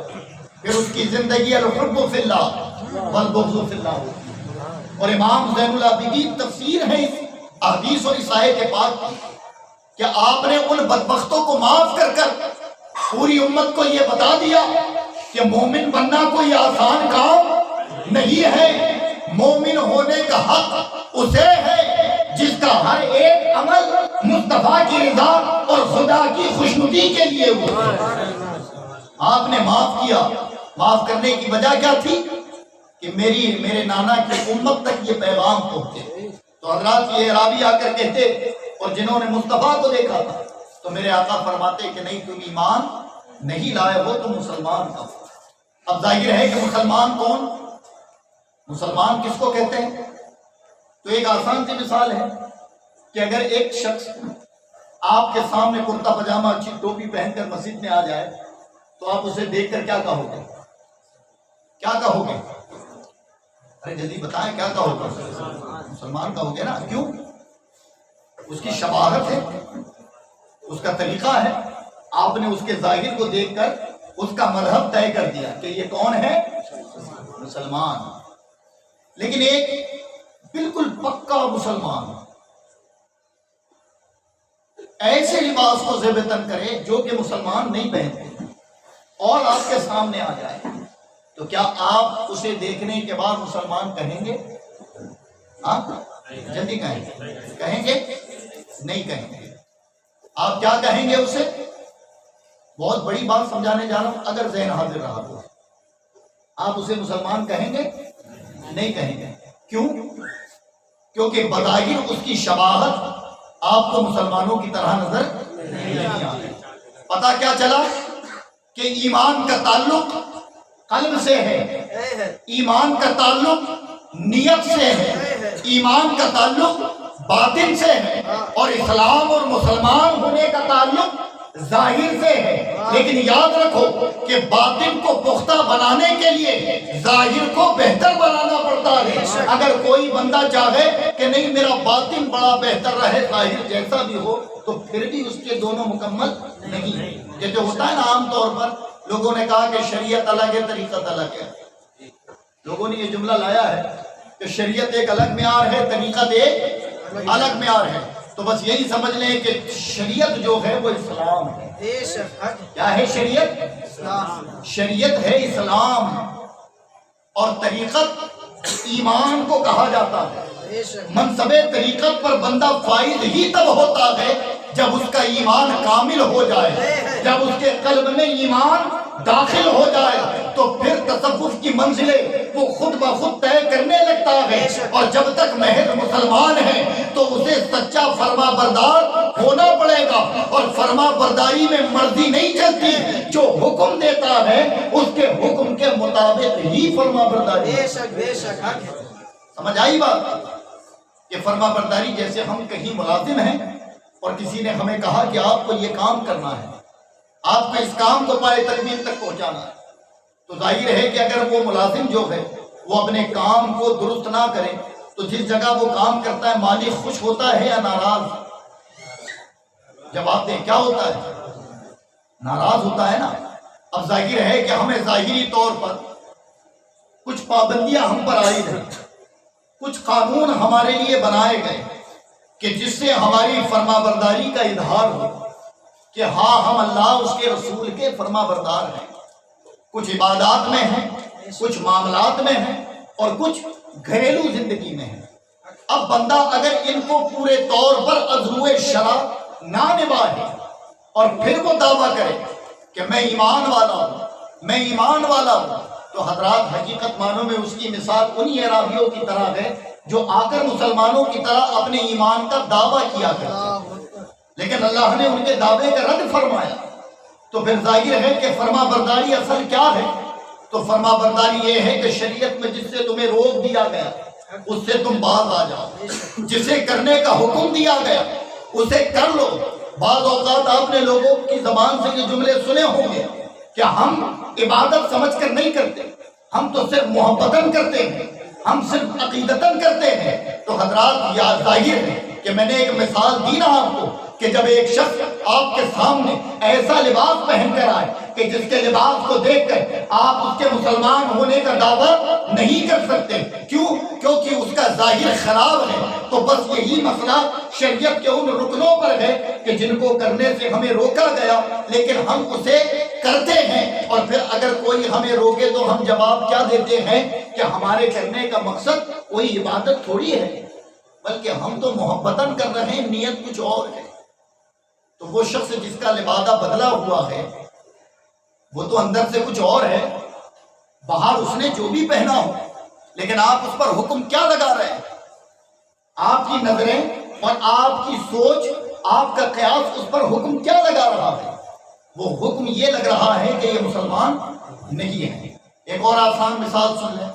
پھر اس کی زندگی الحب فی اللہ والبغض فی اللہ ہوتی ہے. اور امام زین العابدین تفسیر ہے اس احادیث اور اس آیت پاک کی کہ آپ نے ان بدبختوں کو معاف کر کر پوری امت کو یہ بتا دیا کہ مومن بننا کوئی آسان کام نہیں ہے. مومن ہونے کا حق اسے ہے جس کا ہر ایک عمل مصطفیٰ کی رضا اور خدا کی خوشنودی کے لیے ہوا. آپ نے معاف کیا. معاف کرنے کی وجہ کیا تھی؟ کہ میرے نانا کی امت تک یہ پیغام پہنچے. تو حضرات یہ راوی آ کر کہتے، اور جنہوں نے مصطفیٰ کو دیکھا تھا تو میرے آقا فرماتے کہ نہیں تم ایمان نہیں لائے ہو، تم مسلمان کا. اب ظاہر ہے کہ مسلمان کون؟ مسلمان کس کو کہتے ہیں؟ تو ایک آسان سی مثال ہے کہ اگر ایک شخص آپ کے سامنے کرتا پاجامہ اچھی ٹوپی پہن کر مسجد میں آ جائے تو آپ اسے دیکھ کر کیا کہو گے؟ کیا کہو گے؟ ارے جلدی بتائیں کیا کہو گے؟ مسلمان کہو گے نا. کیوں؟ اس کی شباہت ہے، اس کا طریقہ ہے. آپ نے اس کے ظاہر کو دیکھ کر اس کا مذہب طے کر دیا کہ یہ کون ہے؟ مسلمان. لیکن ایک بالکل پکا مسلمان ایسے لباس کو زیب تن کرے جو کہ مسلمان نہیں پہنتے اور آپ کے سامنے آ جائے تو کیا آپ اسے دیکھنے کے بعد مسلمان کہیں گے؟ جلدی کہیں گے نہیں کہیں گے. آپ کیا کہیں گے اسے؟ بہت بڑی بات سمجھانے جا رہا ہوں، اگر ذہن حاضر رہا تو آپ اسے مسلمان کہیں گے؟ نہیں کہیں گے۔ کیوں؟ کیونکہ بظاہر اس کی شباہت آپ کو مسلمانوں کی طرح نظر نہیں آ رہی۔ پتہ کیا چلا کہ ایمان کا تعلق قلب سے ہے، ایمان کا تعلق نیت سے ہے، ایمان کا تعلق باطن سے ہے، اور اسلام اور مسلمان ہونے کا تعلق ظاہر سے ہے۔ لیکن یاد رکھو کہ باطن کو پختہ بنانے کے لیے ظاہر کو بہتر بنانا پڑتا ہے۔ اگر کوئی بندہ چاہے کہ نہیں میرا باطن بڑا بہتر رہے ظاہر جیسا بھی ہو، تو پھر بھی اس کے دونوں مکمل نہیں۔ جیسے ہوتا ہے نا عام طور پر لوگوں نے کہا کہ شریعت الگ ہے، طریقت الگ ہے۔ لوگوں نے یہ جملہ لایا ہے کہ شریعت ایک الگ معیار ہے، طریقت ایک الگ معیار ہے، تو بس یہی سمجھ لیں کہ شریعت جو ہے وہ اسلام ہے۔ کیا ہے شریعت؟ شریعت ہے اسلام، اور طریقت ایمان کو کہا جاتا ہے۔ منصب طریقت پر بندہ فائز ہی تب ہوتا ہے جب اس کا ایمان کامل ہو جائے، جب اس کے قلب میں ایمان داخل ہو جائے، تو پھر تصوف کی منزلیں وہ خود بخود طے کرنے لگتا ہے۔ اور جب تک محض مسلمان ہے تو اسے سچا فرما بردار ہونا پڑے گا، اور فرما برداری میں مرضی نہیں چلتی، جو حکم دیتا ہے اس کے حکم کے مطابق ہی فرما برداری۔ سمجھ آئی بات؟ کہ فرما برداری جیسے ہم کہیں ملازم ہیں اور کسی نے ہمیں کہا کہ آپ کو یہ کام کرنا ہے، آپ کو اس کام کو پائے تکمیل تک پہنچانا ہے، تو ظاہر ہے کہ اگر وہ ملازم جو ہے وہ اپنے کام کو درست نہ کرے تو جس جگہ وہ کام کرتا ہے مالک خوش ہوتا ہے یا ناراض؟ جواب دیں، کیا ہوتا ہے؟ ناراض ہوتا ہے نا۔ اب ظاہر ہے کہ ہمیں ظاہری طور پر کچھ پابندیاں ہم پر عائد ہیں، کچھ قانون ہمارے لیے بنائے گئے کہ جس سے ہماری فرما برداری کا اظہار ہو کہ ہاں ہم اللہ اس کے رسول کے فرما بردار ہیں۔ کچھ عبادات میں ہیں، کچھ معاملات میں ہیں، اور کچھ گھریلو زندگی میں ہیں۔ اب بندہ اگر ان کو پورے طور پر عضو شرع نہ نبھائے اور پھر وہ دعویٰ کرے کہ میں ایمان والا ہوں، میں ایمان والا ہوں، تو حضرات حقیقت معنوں میں اس کی مثال انہی عرابیوں کی طرح ہے جو آ کر مسلمانوں کی طرح اپنے ایمان کا دعویٰ کیا کرتے، لیکن اللہ نے ان کے دعوے کا رد فرمایا۔ تو پھر ظاہر ہے کہ فرما برداری اصل کیا ہے؟ تو فرما برداری یہ ہے کہ شریعت میں جس سے تمہیں روک دیا گیا اس سے تم باز آ جاؤ، جسے کرنے کا حکم دیا گیا اسے کر لو۔ بعض اوقات آپ نے لوگوں کی زبان سے یہ جملے سنے ہوں گے کہ ہم عبادت سمجھ کر نہیں کرتے، ہم تو صرف محبتاً کرتے ہیں، ہم صرف عقیدتاً کرتے ہیں۔ تو حضرات یہ ظاہر ہے کہ میں نے ایک مثال دی نا آپ کو کہ جب ایک شخص آپ کے سامنے ایسا لباس پہن کر آئے کہ جس کے لباس کو دیکھ کر آپ اس کے مسلمان ہونے کا دعویٰ نہیں کر سکتے، کیوں؟ کیونکہ اس کا ظاہر خراب ہے۔ تو بس یہی مسئلہ شریعت کے ان رکنوں پر ہے کہ جن کو کرنے سے ہمیں روکا گیا لیکن ہم اسے کرتے ہیں، اور پھر اگر کوئی ہمیں روکے تو ہم جواب کیا دیتے ہیں کہ ہمارے کرنے کا مقصد کوئی عبادت تھوڑی ہے، بلکہ ہم تو محبتاً کر رہے ہیں، نیت کچھ اور ہے۔ تو وہ شخص جس کا لبادہ بدلا ہوا ہے وہ تو اندر سے کچھ اور ہے، باہر اس نے جو بھی پہنا ہو، لیکن آپ اس پر حکم کیا لگا رہے ہیں؟ آپ کی نظریں اور آپ کی سوچ، آپ کا قیاس اس پر حکم کیا لگا رہا ہے؟ وہ حکم یہ لگ رہا ہے کہ یہ مسلمان نہیں ہے۔ ایک اور آسان مثال سن لیں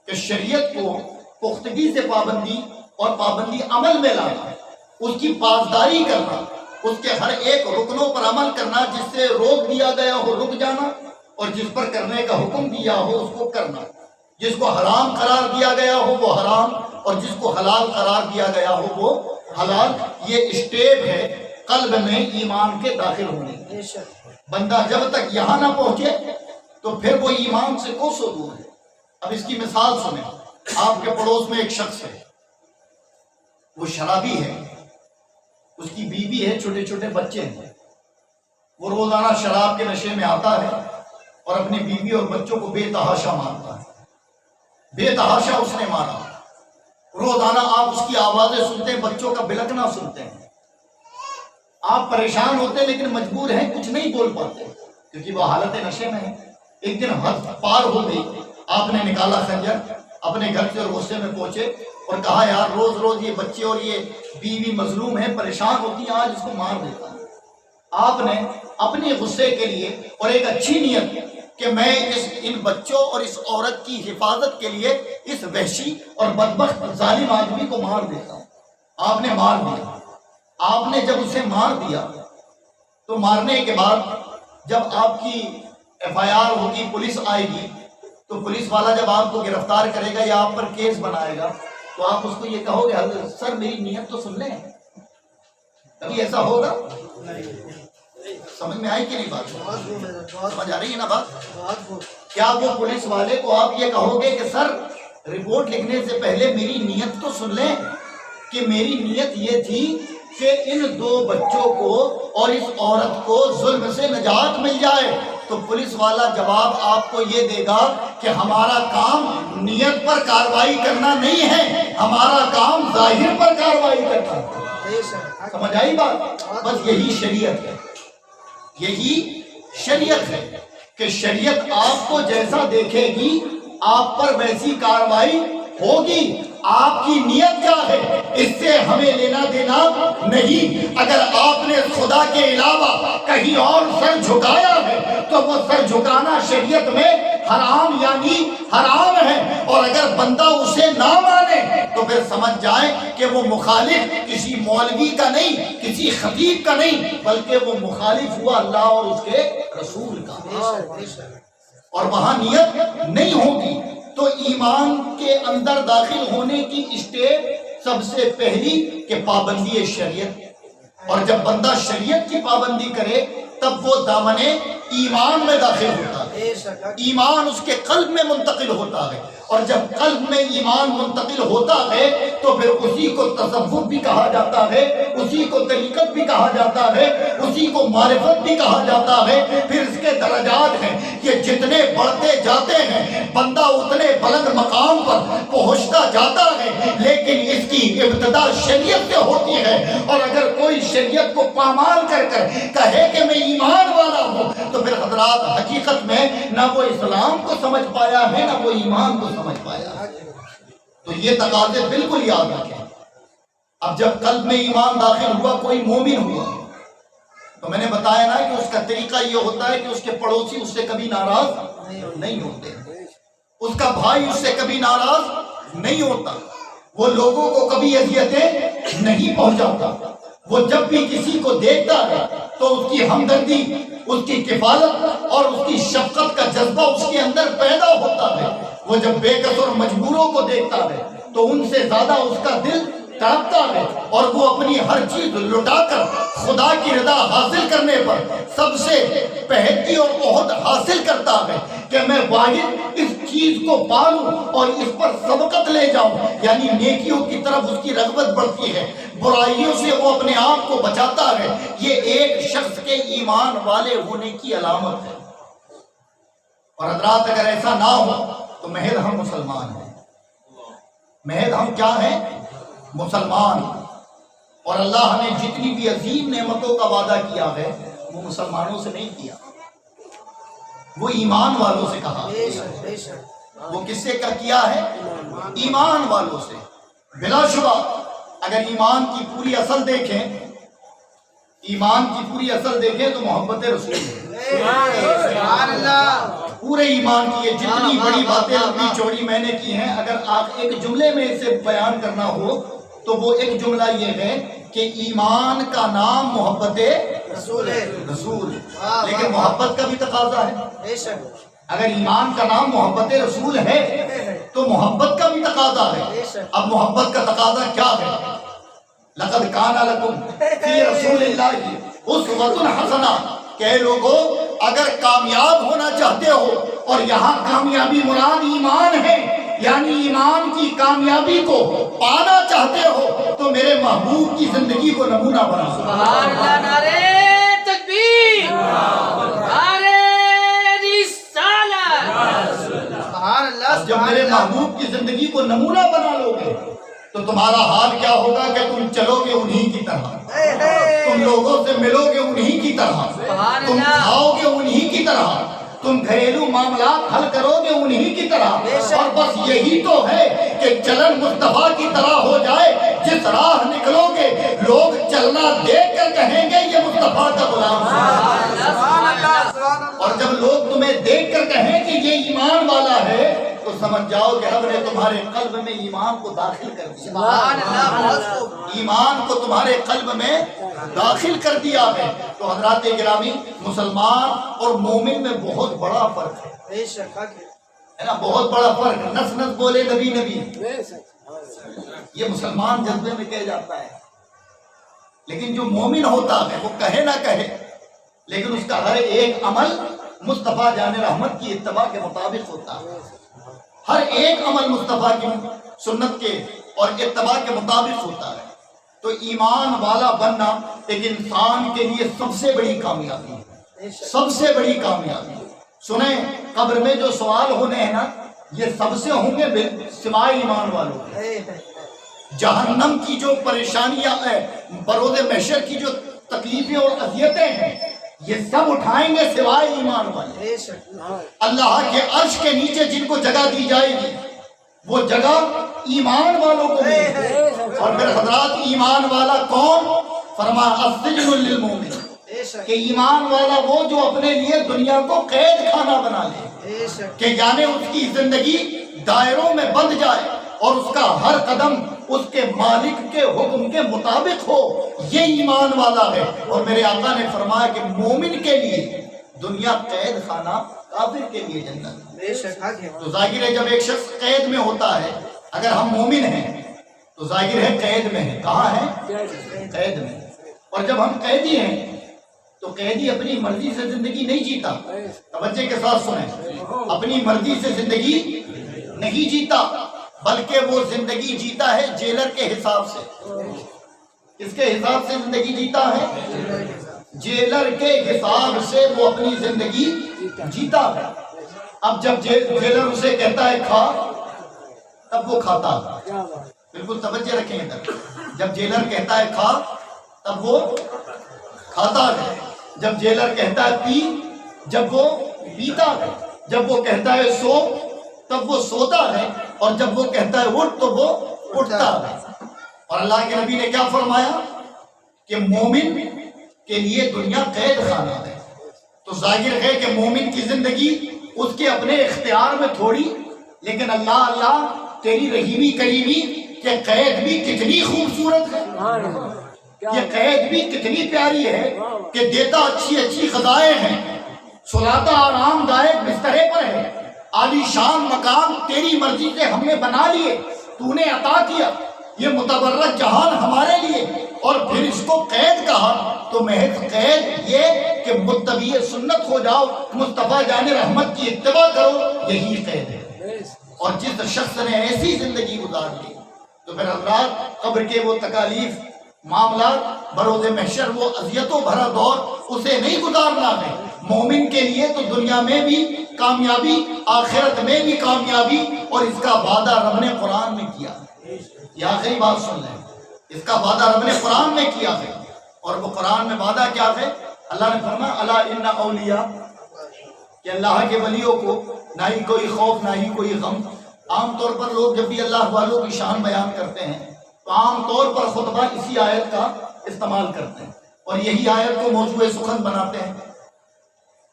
کہ شریعت کو پختگی سے پابندی اور پابندی عمل میں لانا، اس کی پاسداری کرنا، اس کے ہر ایک رکنوں پر عمل کرنا، جس سے روک دیا گیا ہو رک جانا، اور جس پر کرنے کا حکم دیا ہو اس کو کرنا، جس کو حرام قرار دیا گیا ہو وہ حرام، اور جس کو حلال قرار دیا گیا ہو وہ حلال۔ یہ اسٹیپ ہے قلب میں ایمان کے داخل ہونے۔ بندہ جب تک یہاں نہ پہنچے تو پھر وہ ایمان سے کوسوں دور ہے۔ اب اس کی مثال سنیں، آپ کے پڑوس میں ایک شخص ہے، وہ شرابی ہے، اس کی بیوی ہے، چھوٹے چھوٹے بچے ہیں، وہ روزانہ شراب کے نشے میں آتا ہے اور اپنی بیوی اور بچوں کو بے تحاشا مارتا ہے۔ بے تحاشا اس نے مارا، روزانہ آپ اس کی آوازیں سنتے ہیں، بچوں کا بلکنا سنتے ہیں، آپ پریشان ہوتے ہیں لیکن مجبور ہیں، کچھ نہیں بول پاتے۔ کیونکہ وہ حالت نشے میں ہے. ایک دن حد پار ہو گئی، آپ نے نکالا خنجر اپنے گھر سے اور غصے میں پہنچے اور کہا یار روز روز یہ بچے اور یہ بیوی مظلوم ہے، پریشان ہوتی ہیں، آج اس کو مار دیتا ہوں. آپ نے اپنے غصے کے لیے اور ایک اچھی نیت کہ میں ان بچوں اور اس عورت کی حفاظت کے لیے اس وحشی اور بدبخت ظالم آدمی کو مار دیتا ہوں، آپ نے مار دیا. آپ نے جب اسے مار دیا تو مارنے کے بعد جب آپ کی ایف آئی آر ہوگی، پولیس آئے گی، تو پولیس والا جب آپ کو گرفتار کرے گا یا آپ پر کیس بنائے گا تو آپ اس کو یہ کہو گے حضرت سر میری نیت تو سن لیں. کبھی ایسا ہوگا؟ سمجھ میں آئی کہ نہیں بات؟ سمجھ آ رہی ہے نا بات؟ کیا وہ پولیس والے کو آپ یہ کہو گے کہ سر رپورٹ لکھنے سے پہلے میری نیت تو سن لیں کہ میری نیت یہ تھی کہ ان دو بچوں کو اور اس عورت کو ظلم سے نجات مل جائے؟ تو پولیس والا جواب آپ کو یہ دے گا کہ ہمارا کام نیت پر کارروائی کرنا نہیں ہے، ہمارا کام ظاہر پر کارروائی کرنا ہے. سمجھ آئی بات؟ بس یہی شریعت ہے، یہی شریعت ہے کہ شریعت آپ کو جیسا دیکھے گی آپ پر ویسی کارروائی ہوگی. آپ کی نیت کیا ہے اس سے ہمیں لینا دینا نہیں. اگر آپ نے خدا کے علاوہ کہیں اور سر جھکایا ہے تو وہ سر جھکانا شریعت میں حرام یعنی حرام ہے. اور اگر بندہ اسے نہ مانے تو پھر سمجھ جائے کہ وہ مخالف کسی مولوی کا نہیں، کسی خطیب کا نہیں، بلکہ وہ مخالف ہوا اللہ اور اس کے رسول کا. اور وہاں نیت نہیں ہوگی تو ایمان کے اندر داخل ہونے کی اسٹیپ سب سے پہلی کہ پابندی شریعت. اور جب بندہ شریعت کی پابندی کرے تب وہ دامن ایمان میں داخل ہوتا ہے، ایمان اس کے قلب میں منتقل ہوتا ہے. اور جب قلب میں ایمان منتقل ہوتا ہے تو پھر اسی کو تصوف بھی کہا جاتا ہے، اسی کو طریقت بھی کہا جاتا ہے، اسی کو معرفت بھی کہا جاتا ہے. پھر اس کے درجات ہیں، یہ جتنے بڑھتے جاتے ہیں بندہ اتنے بلند مقام پر پہنچتا جاتا ہے، لیکن اس کی ابتدا شریعت سے ہوتی ہے. اور اگر کوئی شریعت کو پامال کر کر کہے کہ میں ایمان والا ہوں تو پھر حضرات حقیقت میں نہ وہ اسلام کو سمجھ پایا ہے نہ وہ ایمان کو سمجھ پایا ہے. تو یہ تقاضے بالکل یاد رکھیں. اب جب قلب میں ایمان داخل ہوا، کوئی مومن ہوا، تو میں نے بتایا نا کہ اس کا طریقہ یہ ہوتا ہے کہ اس کے پڑوسی اس سے کبھی ناراض نہیں ہوتے، اس کا بھائی اس سے کبھی ناراض نہیں ہوتا، وہ لوگوں کو کبھی اذیتیں نہیں پہنچاتا. وہ جب بھی کسی کو دیکھتا ہے تو اس کی ہمدردی، اس کی کفالت اور اس کی شفقت کا جذبہ اس کے اندر پیدا ہوتا ہے. وہ جب بے کس اور مجبوروں کو دیکھتا ہے تو ان سے زیادہ اس کا دل تڑپتا ہے اور وہ اپنی ہر چیز لٹا کر خدا کی رضا حاصل کرنے پر سب سے پہنتی اور عہد حاصل کرتا ہے کہ میں واحد اس چیز کو پالوں اور اس پر سبقت لے جاؤں. یعنی نیکیوں کی طرف اس کی رغبت بڑھتی ہے، برائیوں سے وہ اپنے آپ کو بچاتا ہے. یہ ایک شخص کے ایمان والے ہونے کی علامت ہے. اور حضرات اگر ایسا نہ ہو تو محض ہم مسلمان ہیں، محض ہم کیا ہیں؟ مسلمان. اور اللہ نے جتنی بھی عظیم نعمتوں کا وعدہ کیا ہے وہ مسلمانوں سے نہیں کیا، وہ ایمان والوں سے کہا. وہ کس سے کیا ہے؟ ایمان والوں سے. بلا شبہ اگر ایمان کی پوری اصل دیکھیں، ایمان کی پوری اصل دیکھیں تو محبت رسول ہے. پورے ایمان کی یہ جتنی بڑی باتیں لمبی چوڑی میں نے کی ہیں، اگر آپ ایک جملے میں اسے بیان کرنا ہو تو وہ ایک جملہ یہ ہے کہ ایمان کا نام محبت رسول ہے. لیکن محبت کا بھی تقاضا ہے. اگر ایمان کا نام محبت رسول ہے تو محبت کا بھی تقاضا ہے. اب محبت کا تقاضا کیا ہے؟ لقد کان لکم فی رسول اللہ اسوۃ حسنہ. کہ لوگوں اگر کامیاب ہونا چاہتے ہو، اور یہاں کامیابی مراد ایمان ہے، یعنی ایمان کی کامیابی کو پانا چاہتے ہو تو میرے محبوب کی زندگی کو نمونہ بنا. سبحان اللہ. نعرہ تکبیر، نعرہ رسالت. سبحان اللہ. جب میرے محبوب کی زندگی کو نمونہ بنا لو گے تو تمہارا حال کیا ہوگا کہ تم چلو گے انہی کی طرح، تم لوگوں سے ملو گے انہی کی طرح، تم کھاؤ گے انہی کی طرح، تم گھریلو معاملات حل کرو گے انہی کی طرح، اور بس یہی تو ہے کہ چلن مصطفیٰ کی طرح ہو جائے، جس راہ نکلو گے لوگ چلنا دیکھ کر کہیں گے یہ مصطفیٰ کا غلام ہے، اور جب لوگ تمہیں دیکھ کر کہیں کہ یہ ایمان والا ہے تو سمجھ جاؤ کہ رب نے تمہارے قلب میں ایمان کو داخل کر دیا، ایمان کو تمہارے قلب میں داخل کر دیا ہے۔ تو حضرات گرامی، مسلمان اور مومن میں بہت بڑا فرق ہے نا، بہت بڑا فرق ہے۔ نس نس بولے نبی نبی، یہ مسلمان جذبے میں کہہ جاتا ہے، لیکن جو مومن ہوتا ہے وہ کہے نہ کہے لیکن اس کا ہر ایک عمل مصطفیٰ جان رحمت کی اتباع کے مطابق ہوتا ہے، ہر ایک عمل مصطفیٰ کی سنت کے اور اتباع کے مطابق ہوتا ہے۔ تو ایمان والا بننا ایک انسان کے لیے سب سے بڑی کامیابی ہے، سب سے بڑی کامیابی ہے۔ سنیں، قبر میں جو سوال ہونے ہیں نا یہ سب سے ہوں گے سوائے ایمان والوں کے۔ جہنم کی جو پریشانیاں ہیں، بروز محشر کی جو تکلیفیں اور اذیتیں ہیں، یہ سب اٹھائیں گے سوائے ایمان والے۔ اللہ کے عرش کے نیچے جن کو جگہ دی جائے گی وہ جگہ ایمان والوں کو ملے گی۔ اور پھر حضرات، ایمان والا کون؟ فرمایا السجن للمومن، کہ ایمان والا وہ جو اپنے لیے دنیا کو قید خانہ بنا لے، کہ یعنی اس کی زندگی دائروں میں بند جائے اور اس کا ہر قدم اس کے مالک کے حکم کے مطابق ہو، یہ ایمان والا ہے۔ اور میرے آقا نے فرمایا کہ مومن کے لیے دنیا قید خانہ، کافر کے لیے جنت۔ تو ظاہر ہے جب ایک شخص قید میں ہوتا ہے، اگر ہم مومن ہیں تو ظاہر ہے قید میں ہے۔ کہاں ہے؟ قید میں۔ اور جب ہم قیدی ہیں تو قیدی اپنی مرضی سے زندگی نہیں جیتا، توجہ کے ساتھ سنیں، اپنی مرضی سے زندگی نہیں جیتا بلکہ وہ زندگی جیتا ہے جیلر کے حساب سے۔ کس کے حساب سے زندگی جیتا ہے؟ جیلر کے حساب سے وہ اپنی زندگی جیتا ہے۔ اب جب جیلر اسے کہتا ہے کھا، تب وہ کھاتا ہے۔ بالکل توجہ رکھیں ادھر، جب جیلر کہتا ہے کھا تب وہ کھاتا ہے، جب جیلر کہتا ہے پی جب وہ پیتا ہے، جب وہ کہتا ہے سو تب وہ سوتا ہے، اور جب وہ کہتا ہے اٹھ تو وہ اٹھتا ہے۔ اور اللہ کے نبی نے کیا فرمایا کہ مومن کے لیے دنیا قید خانہ ہے۔ تو ظاہر ہے کہ مومن کی زندگی اس کے اپنے اختیار میں تھوڑی، لیکن اللہ اللہ تیری رحیمی کریمی کہ قید بھی کتنی خوبصورت ہے، یہ قید بھی کتنی پیاری ہے کہ دیتا اچھی اچھی غذائیں ہیں، سلاتا آرام دائق بسترے پر ہے، عالی شان مقام تیری مرضی سے ہم نے بنا لیے، تو نے عطا کیا، یہ متبرک جہان ہمارے لیے، اور پھر اس کو قید کہا تو محض قید یہ کہ متبع سنت ہو جاؤ، مصطفیٰ جان رحمت کی اتباع کرو، یہی قید ہے۔ اور جس شخص نے ایسی زندگی گزار لی تو پھر حضرات قبر کے وہ تکالیف، معاملات، بروز محشر وہ اذیتوں بھرا دور اسے نہیں گزارنا ہے۔ مومن کے لیے تو دنیا میں بھی کامیابی، آخرت میں بھی کامیابی، اور اس کا وعدہ رب نے قرآن میں کیا۔ یہ آخری بات سن لیں، اس کا وعدہ رب نے قرآن میں کیا ہے، اور وہ قرآن میں وعدہ کیا ہے؟ اللہ نے فرمایا الا ان اولیاء، کہ اللہ کے ولیوں کو نہ ہی کوئی خوف نہ ہی کوئی غم۔ عام طور پر لوگ جب بھی اللہ والوں کی شان بیان کرتے ہیں تو عام طور پر خطبہ اسی آیت کا استعمال کرتے ہیں، اور یہی آیت کو موضوع سخن بناتے ہیں،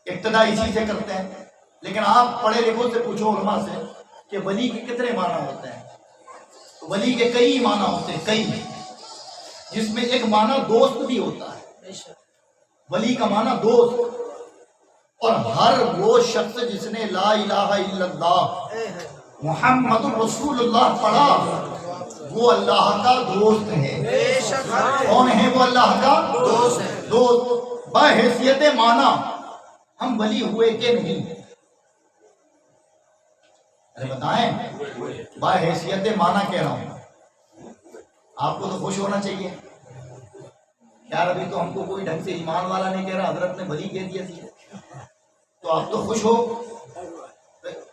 ابتدا اسی سے کرتے ہیں۔ لیکن آپ پڑھے لکھوں سے پوچھو علماء سے کہ ولی کے کتنے معنی ہوتے ہیں؟ تو ولی کے کئی معنی ہوتے ہیں، کئی، جس میں ایک معنی دوست بھی ہوتا ہے۔ ولی کا معنی دوست، اور ہر وہ شخص جس نے لا الہ الا اللہ محمد رسول اللہ پڑھا وہ اللہ کا دوست ہے۔ کون ہے وہ اللہ کا دوست ہے؟ دوست بحیثیت معنی ہم ولی ہوئے کہ نہیں؟ ارے بتائیں، بحیثیت معنی کہہ رہا ہوں، آپ کو تو خوش ہونا چاہیے یار، ابھی تو ہم کو کوئی ڈھنگ سے ایمان والا نہیں کہہ رہا، حضرت نے ولی کہہ دیا تھی، تو آپ تو خوش ہو۔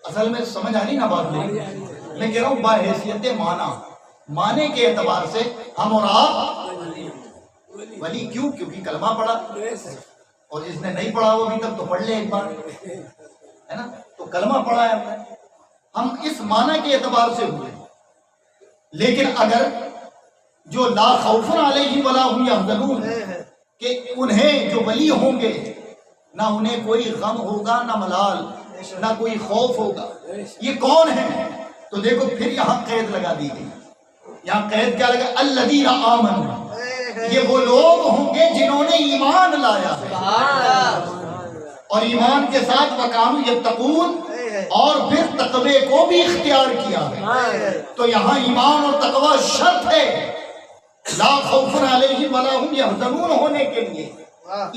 اصل میں سمجھ آ رہی نا بات میری؟ میں کہہ رہا ہوں بحیثیت معنی، معنی کے اعتبار سے ہم اور آپ ولی. کیوں؟ کیونکہ کلمہ پڑھا، اور جس نے نہیں پڑھا وہ بھی تب تو پڑھ لے ایک بار، ہے نا. تو کلمہ پڑھا ہے ہم اس معنی کے اعتبار سے ہوئے. لیکن اگر جو لا خوف علیہم ولا هم یحزنون، کہ انہیں جو ولی ہوں گے نہ انہیں کوئی غم ہوگا نہ ملال نہ کوئی خوف ہوگا، یہ کون ہیں؟ تو دیکھو پھر یہاں قید لگا دی گئی. یہاں قید کیا لگا؟ الذین آمنوا، یہ وہ لوگ ہوں گے جنہوں نے ایمان لایا ہے، اور ایمان کے ساتھ وکانوا یتقون، اور پھر تقوی کو بھی اختیار کیا ہے. تو یہاں ایمان اور تقوی شرط ہے لا خوف علیہم ولا هم یحزنون ہونے کے لیے.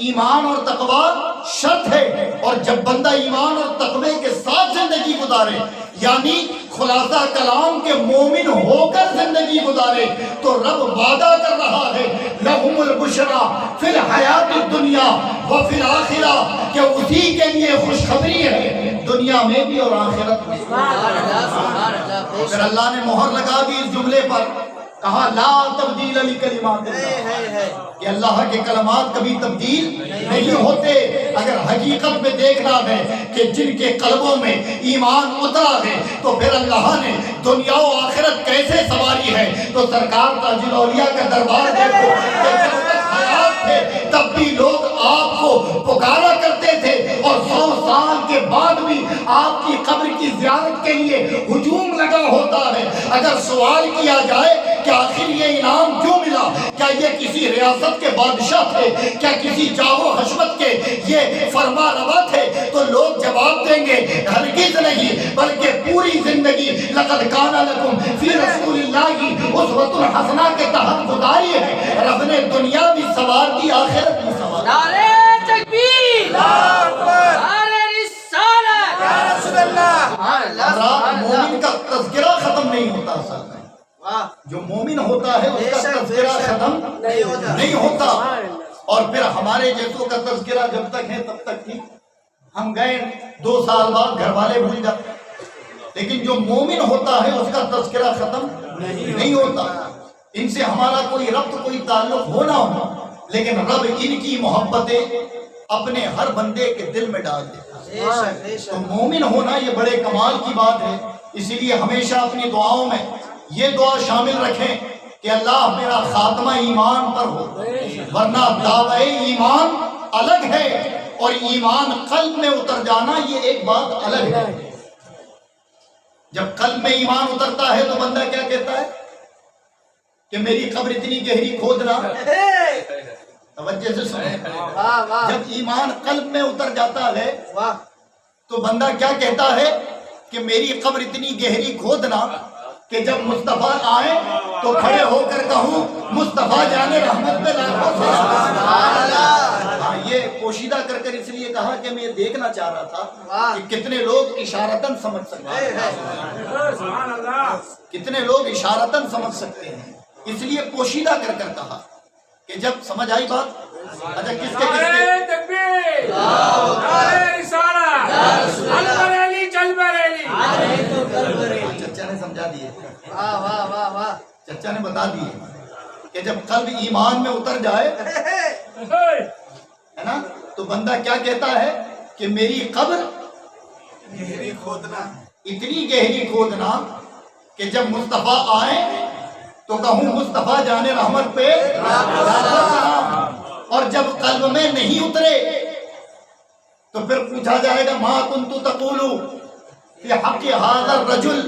ایمان اور تقوی شرط ہے، اور جب بندہ ایمان اور تقوی کے ساتھ زندگی گزارے، یعنی خلاصہ کلام کے مومن ہو کر زندگی گزارے، تو رب وعدہ کر رہا ہے لہم البشریٰ فی الحیات الدنیا وفی الآخرہ، کہ اسی کے لیے خوشخبری ہے دنیا میں بھی اور آخرت میں. پھر اللہ نے مہر لگا دی اس جملے پر، کہا لا تبدیل لکلمات اللہ، کہ اللہ کے کلمات کبھی تبدیل نہیں ہوتے. اگر حقیقت میں دیکھنا ہے کہ جن کے قلبوں میں ایمان اترا ہے تو پھر اللہ نے دنیا و آخرت کیسے سواری ہے. تو سرکار تاج الاولیاء کا دربار دیکھو کہ جب تک حیات تھے تب بھی لوگ آپ کو پکارا کرتے تھے، اور 100 سال کے بعد بھی آپ کی قبر کی زیارت کے لیے ہجوم لگا ہوتا ہے. اگر سوال کیا جائے کہ آخر یہ انعام کیوں ملا، کیا یہ کسی ریاست کے بادشاہ تھے، کیا کسی جاہ و حشمت کے یہ فرما روا تھے، تو لوگ جواب دیں گے ہرگز نہیں، بلکہ پوری زندگی لقد کان لکم فی رسول اللہ اسوۃ حسنہ کے تحت گزاری ہے. رب نے دنیا بھی سوار دی، آخرت بھی سوار. نعرہ تکبیر، نعرہ رسالت، یا رسول اللہ. مومن کا تذکرہ ختم نہیں ہوتا اصل میں. جو مومن ہوتا ہے اس کا تذکرہ ختم نہیں ہوتا. اور پھر ہمارے جیسوں کا تذکرہ جب تک ہے تب تک ٹھیک، ہم گئے 2 سال بعد گھر والے بھول جاتے، لیکن جو مومن ہوتا ہے اس کا تذکرہ ختم نہیں ہوتا. ان سے ہمارا کوئی ربط کوئی تعلق ہو نہ ہو، لیکن رب ان کی محبتیں اپنے ہر بندے کے دل میں ڈال دیتا ہے. تو مومن ہونا یہ بڑے کمال کی بات ہے. اسی لیے ہمیشہ اپنی دعاؤں میں یہ دعا شامل رکھیں کہ اللہ میرا خاتمہ ایمان پر ہو، ورنہ دعوی ایمان الگ ہے اور ایمان قلب میں اتر جانا یہ ایک بات الگ ہے. جب قلب میں ایمان اترتا ہے تو بندہ کیا کہتا ہے کہ میری قبر اتنی گہری کھودنا. توجہ سے سنو، جب ایمان قلب میں اتر جاتا ہے تو بندہ کیا کہتا ہے کہ میری قبر اتنی گہری کھودنا کہ جب مصطفیٰ آئے تو کھڑے ہو کر کہوں مصطفیٰ جانے رحمت میں لاکھوں سلام. ہاں، یہ پوشیدہ کر کر اس لیے کہا کہ میں یہ دیکھنا چاہ رہا تھا کہ کتنے لوگ اشارتاً سمجھ سکتے ہیں، کتنے لوگ اشارتاً سمجھ سکتے ہیں، اس لیے پوشیدہ کر کر کہا کہ جب سمجھ آئی بات. اچھا کس کے تکبیر، نعرہ رسالت، البریلی چل بریلی. چچا نے سمجھا دیے، چچا نے بتا دیے کہ جب قلب ایمان میں اتر جائے ہے نا تو بندہ کیا کہتا ہے کہ میری قبر اتنی گہری کھودنا کہ جب مصطفیٰ آئے تو کہوں مصطفیٰ جانے رحمت پہ لاکھوں سلام. اور جب قلب میں نہیں اترے تو پھر پوچھا جائے گا ما کنت تقول فی حق ھذا الرجل،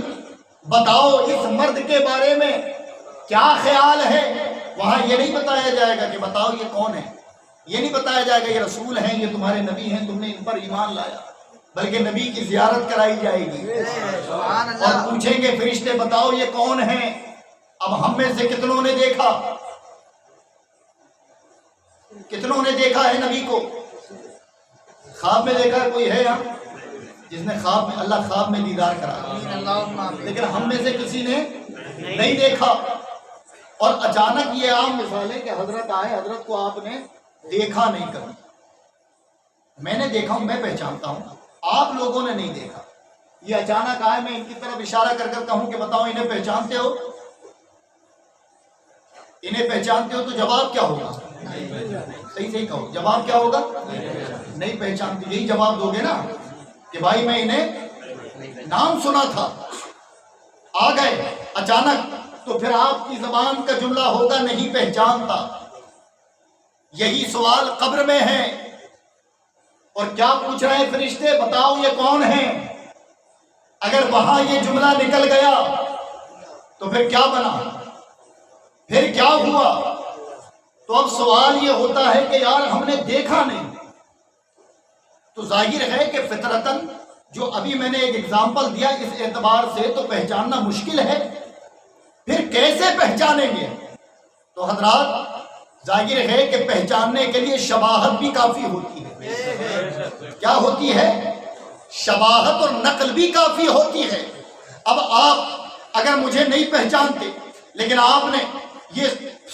بتاؤ اس مرد کے بارے میں کیا خیال ہے. وہاں یہ نہیں بتایا جائے گا کہ بتاؤ یہ کون ہے، یہ نہیں بتایا جائے گا یہ رسول ہیں، یہ تمہارے نبی ہیں، تم نے ان پر ایمان لایا، بلکہ نبی کی زیارت کرائی جائے گی اور پوچھیں گے فرشتے بتاؤ یہ کون ہیں. اب ہم میں سے کتنوں نے دیکھا، کتنوں نے دیکھا ہے نبی کو؟ خواب میں دیکھا کوئی ہے یہاں جس نے خواب میں، اللہ خواب میں دیدار کرا، لیکن ہم میں سے کسی نے نہیں دیکھا. اور اچانک یہ عام مثال ہے کہ حضرت آئے، حضرت کو آپ نے دیکھا نہیں کبھی. میں نے دیکھا ہوں، میں پہچانتا ہوں، آپ لوگوں نے نہیں دیکھا. یہ اچانک آئے، میں ان کی طرف اشارہ کر کر کہوں کہ بتاؤ انہیں پہچانتے ہو، انہیں پہچانتے ہو تو جواب کیا ہوگا؟ صحیح کہو، جواب کیا ہوگا؟ نہیں پہچانتے، یہی جواب دو گے نا کہ بھائی میں انہیں نام سنا تھا، آ گئے اچانک، تو پھر آپ کی زبان کا جملہ ہوگا نہیں پہچانتا۔ یہی سوال قبر میں ہے، اور کیا پوچھ رہے ہیں فرشتے؟ بتاؤ یہ کون ہیں؟ اگر وہاں یہ جملہ نکل گیا تو پھر کیا بنا، پھر کیا ہوا؟ تو اب سوال یہ ہوتا ہے کہ یار ہم نے دیکھا نہیں، تو ظاہر ہے کہ فطرتاً جو ابھی میں نے ایک اگزامپل دیا اس اعتبار سے تو پہچاننا مشکل ہے، پھر کیسے پہچانیں گے؟ تو حضرات ظاہر ہے کہ پہچاننے کے لیے شباہت بھی کافی ہوتی ہے۔ کیا ہوتی ہے؟ شباہت اور نقل بھی کافی ہوتی ہے۔ اب آپ اگر مجھے نہیں پہچانتے لیکن آپ نے یہ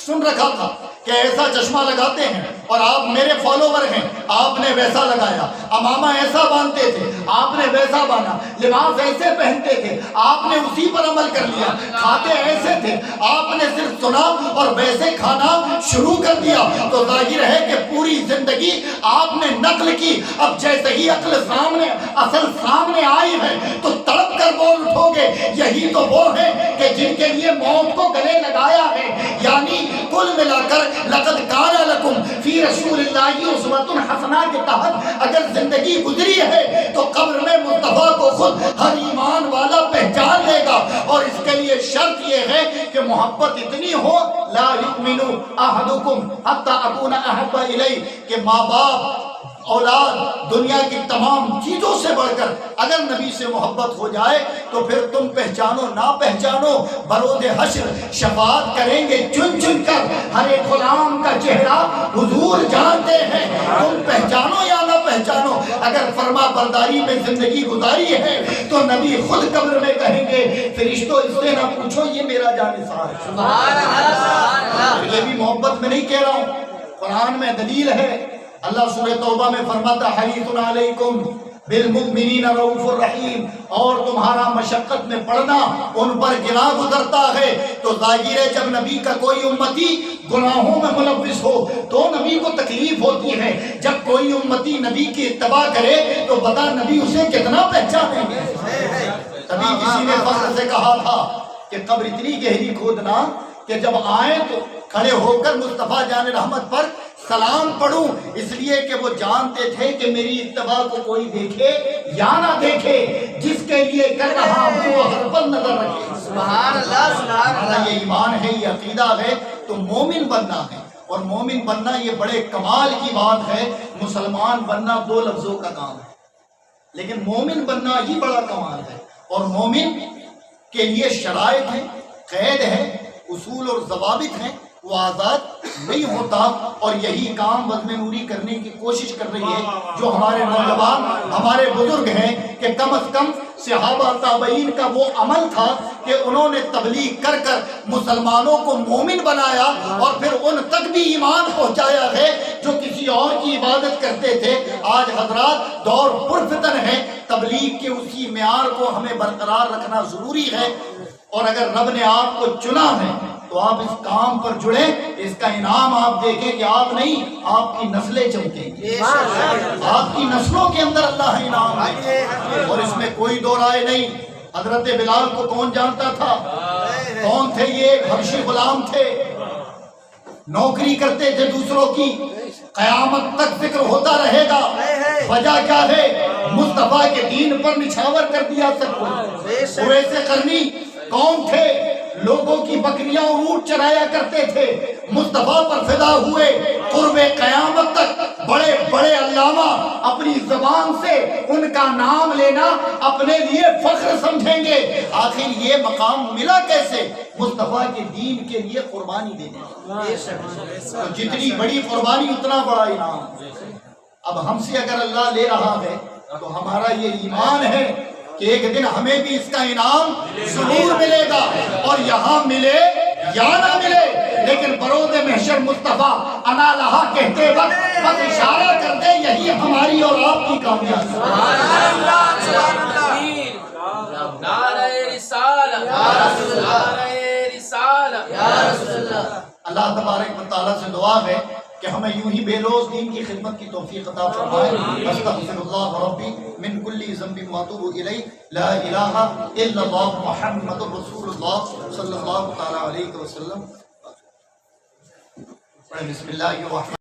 سن رکھا تھا کہ ایسا چشمہ لگاتے ہیں اور آپ میرے فالوور ہیں، آپ نے ویسا لگایا، امامہ ایسا باندھتے تھے آپ نے ویسا باندھا، لباس ایسے پہنتے تھے آپ نے اسی پر عمل کر لیا، کھاتے ایسے تھے آپ نے صرف سنا اور ویسے کھانا شروع کر دیا، تو ظاہر ہے کہ پوری زندگی آپ نے نقل کی۔ اب جیسے ہی اصل سامنے آئی ہے تو تڑپ کر بول اٹھو گے یہی تو وہ ہیں کہ جن کے لیے موت کو گلے لگایا ہے۔ یعنی کل ملا کر لقد کان لکم فی رسول اللہ اسوۃ حسنہ کے تحت اگر زندگی گزری ہے تو قبر میں مصطفیٰ کو خود ہر ایمان والا پہچان لے گا، اور اس کے لیے شرط یہ ہے کہ محبت اتنی ہو، لا یؤمن احدکم حتی اکون احب الیہ، کہ ماں باپ اولاد دنیا کی تمام چیزوں سے بڑھ کر اگر نبی سے محبت ہو جائے تو پھر تم پہچانو نہ پہچانو برود حشر شفاعت کریں گے چن چن کر، ہر ایک غلام کا چہرہ حضور جانتے ہیں، تم پہچانو یا نہ پہچانو۔ اگر فرما برداری میں زندگی گزاری ہے تو نبی خود قبر میں کہیں گے فرشتوں اس سے نہ پوچھو یہ میرا جانثار ہے۔ سبحان اللہ۔ یہ بھی محبت میں نہیں کہہ رہا ہوں، قرآن میں دلیل ہے۔ اللہ سورہ توبہ میں فرماتا حریص علیکم بالمؤمنین رؤوف الرحیم، اور تمہارا مشقت میں پڑنا ان پر گراں گزرتا ہے۔ تو ظاہر ہے جب نبی کا کوئی امتی گناہوں میں ملوث ہو تو نبی کو تکلیف ہوتی ہے، جب کوئی امتی نبی کی اتباع کرے تو بتا نبی اسے کتنا پہچانیں گے۔ تبھی کسی نے فخر سے کہا تھا کہ قبر اتنی گہری کھودنا کہ جب آئیں تو کھڑے ہو کر مصطفیٰ جان رحمت پر سلام پڑھوں، اس لیے کہ وہ جانتے تھے کہ میری اتباع کو کوئی دیکھے یا نہ دیکھے، جس کے لیے کر رہا ہوں وہ ہر پل نظر رکھے۔ سبحان اللہ، سبحان اللہ۔ یہ ایمان ہے، یہ عقیدہ ہے، تو مومن بننا ہے، اور مومن بننا یہ بڑے کمال کی بات ہے۔ مسلمان بننا دو لفظوں کا کام ہے، لیکن مومن بننا ہی بڑا کمال ہے، اور مومن کے لیے شرائط ہیں، قید ہے، اصول اور ضوابط ہیں، وہ آزاد نہیں ہوتا، اور یہی کام وزن نوری کرنے کی کوشش کر رہی ہے جو ہمارے نوجوان ہمارے بزرگ ہیں، کہ کم از کم صحابہ تابعین کا وہ عمل تھا کہ انہوں نے تبلیغ کر کر مسلمانوں کو مومن بنایا اور پھر ان تک بھی ایمان پہنچایا ہے جو کسی اور کی عبادت کرتے تھے۔ آج حضرات دور پرفتن ہے، تبلیغ کے اسی معیار کو ہمیں برقرار رکھنا ضروری ہے، اور اگر رب نے آپ کو چنا ہے تو آپ اس کام پر جڑیں، اس کا انعام آپ دیکھیں کہ آپ نہیں، آپ کی نسلیں چمکیں گی، آپ کی نسلوں کے اندر اللہ انعام ہے، اور اس میں کوئی دو رائے نہیں۔ حضرت بلال کو کون جانتا تھا؟ کون تھے یہ؟ ایک حبشی غلام تھے، نوکری کرتے تھے دوسروں کی، قیامت تک ذکر ہوتا رہے گا۔ وجہ کیا ہے؟ مصطفیٰ کے دین پر نچھاور کر دیا سب کو۔ اویس قرنی کون تھے؟ لوگوں کی بکریاں اور اونٹ چرایا کرتے تھے، مصطفیٰ پر فدا ہوئے، قرب قیامت تک بڑے بڑے علامہ اپنی زبان سے ان کا نام لینا اپنے لیے فخر سمجھیں گے۔ آخر یہ مقام ملا کیسے؟ مصطفیٰ کے دین کے لیے قربانی دینے، تو جتنی بڑی قربانی اتنا بڑا انعام۔ اب ہم سے اگر اللہ لے رہا ہے تو ہمارا یہ ایمان ہے کہ ایک دن ہمیں بھی اس کا انعام ضرور ملے گا، اور یہاں ملے یا نہ ملے، لیکن برود محشر مصطفیٰ انا لہا کہتے وقت بس اشارہ کر دے یہی ہماری اور آپ کی کامیابی۔ نعرہ رسالہ یا رسول اللہ، نعرہ رسالہ یا رسول اللہ۔ اللہ تبارک و تعالیٰ سے دعا ہے کہ ہمیں یوں ہی بے لوز دین کی خدمت کی توفیق عطا فرمائے۔ استغفر اللہ ربی من کل ذنب واتوب الیہ، لا الہ الا اللہ محمد رسول اللہ صلی اللہ تعالیٰ علیہ وسلم۔ بسم اللہ الرحمن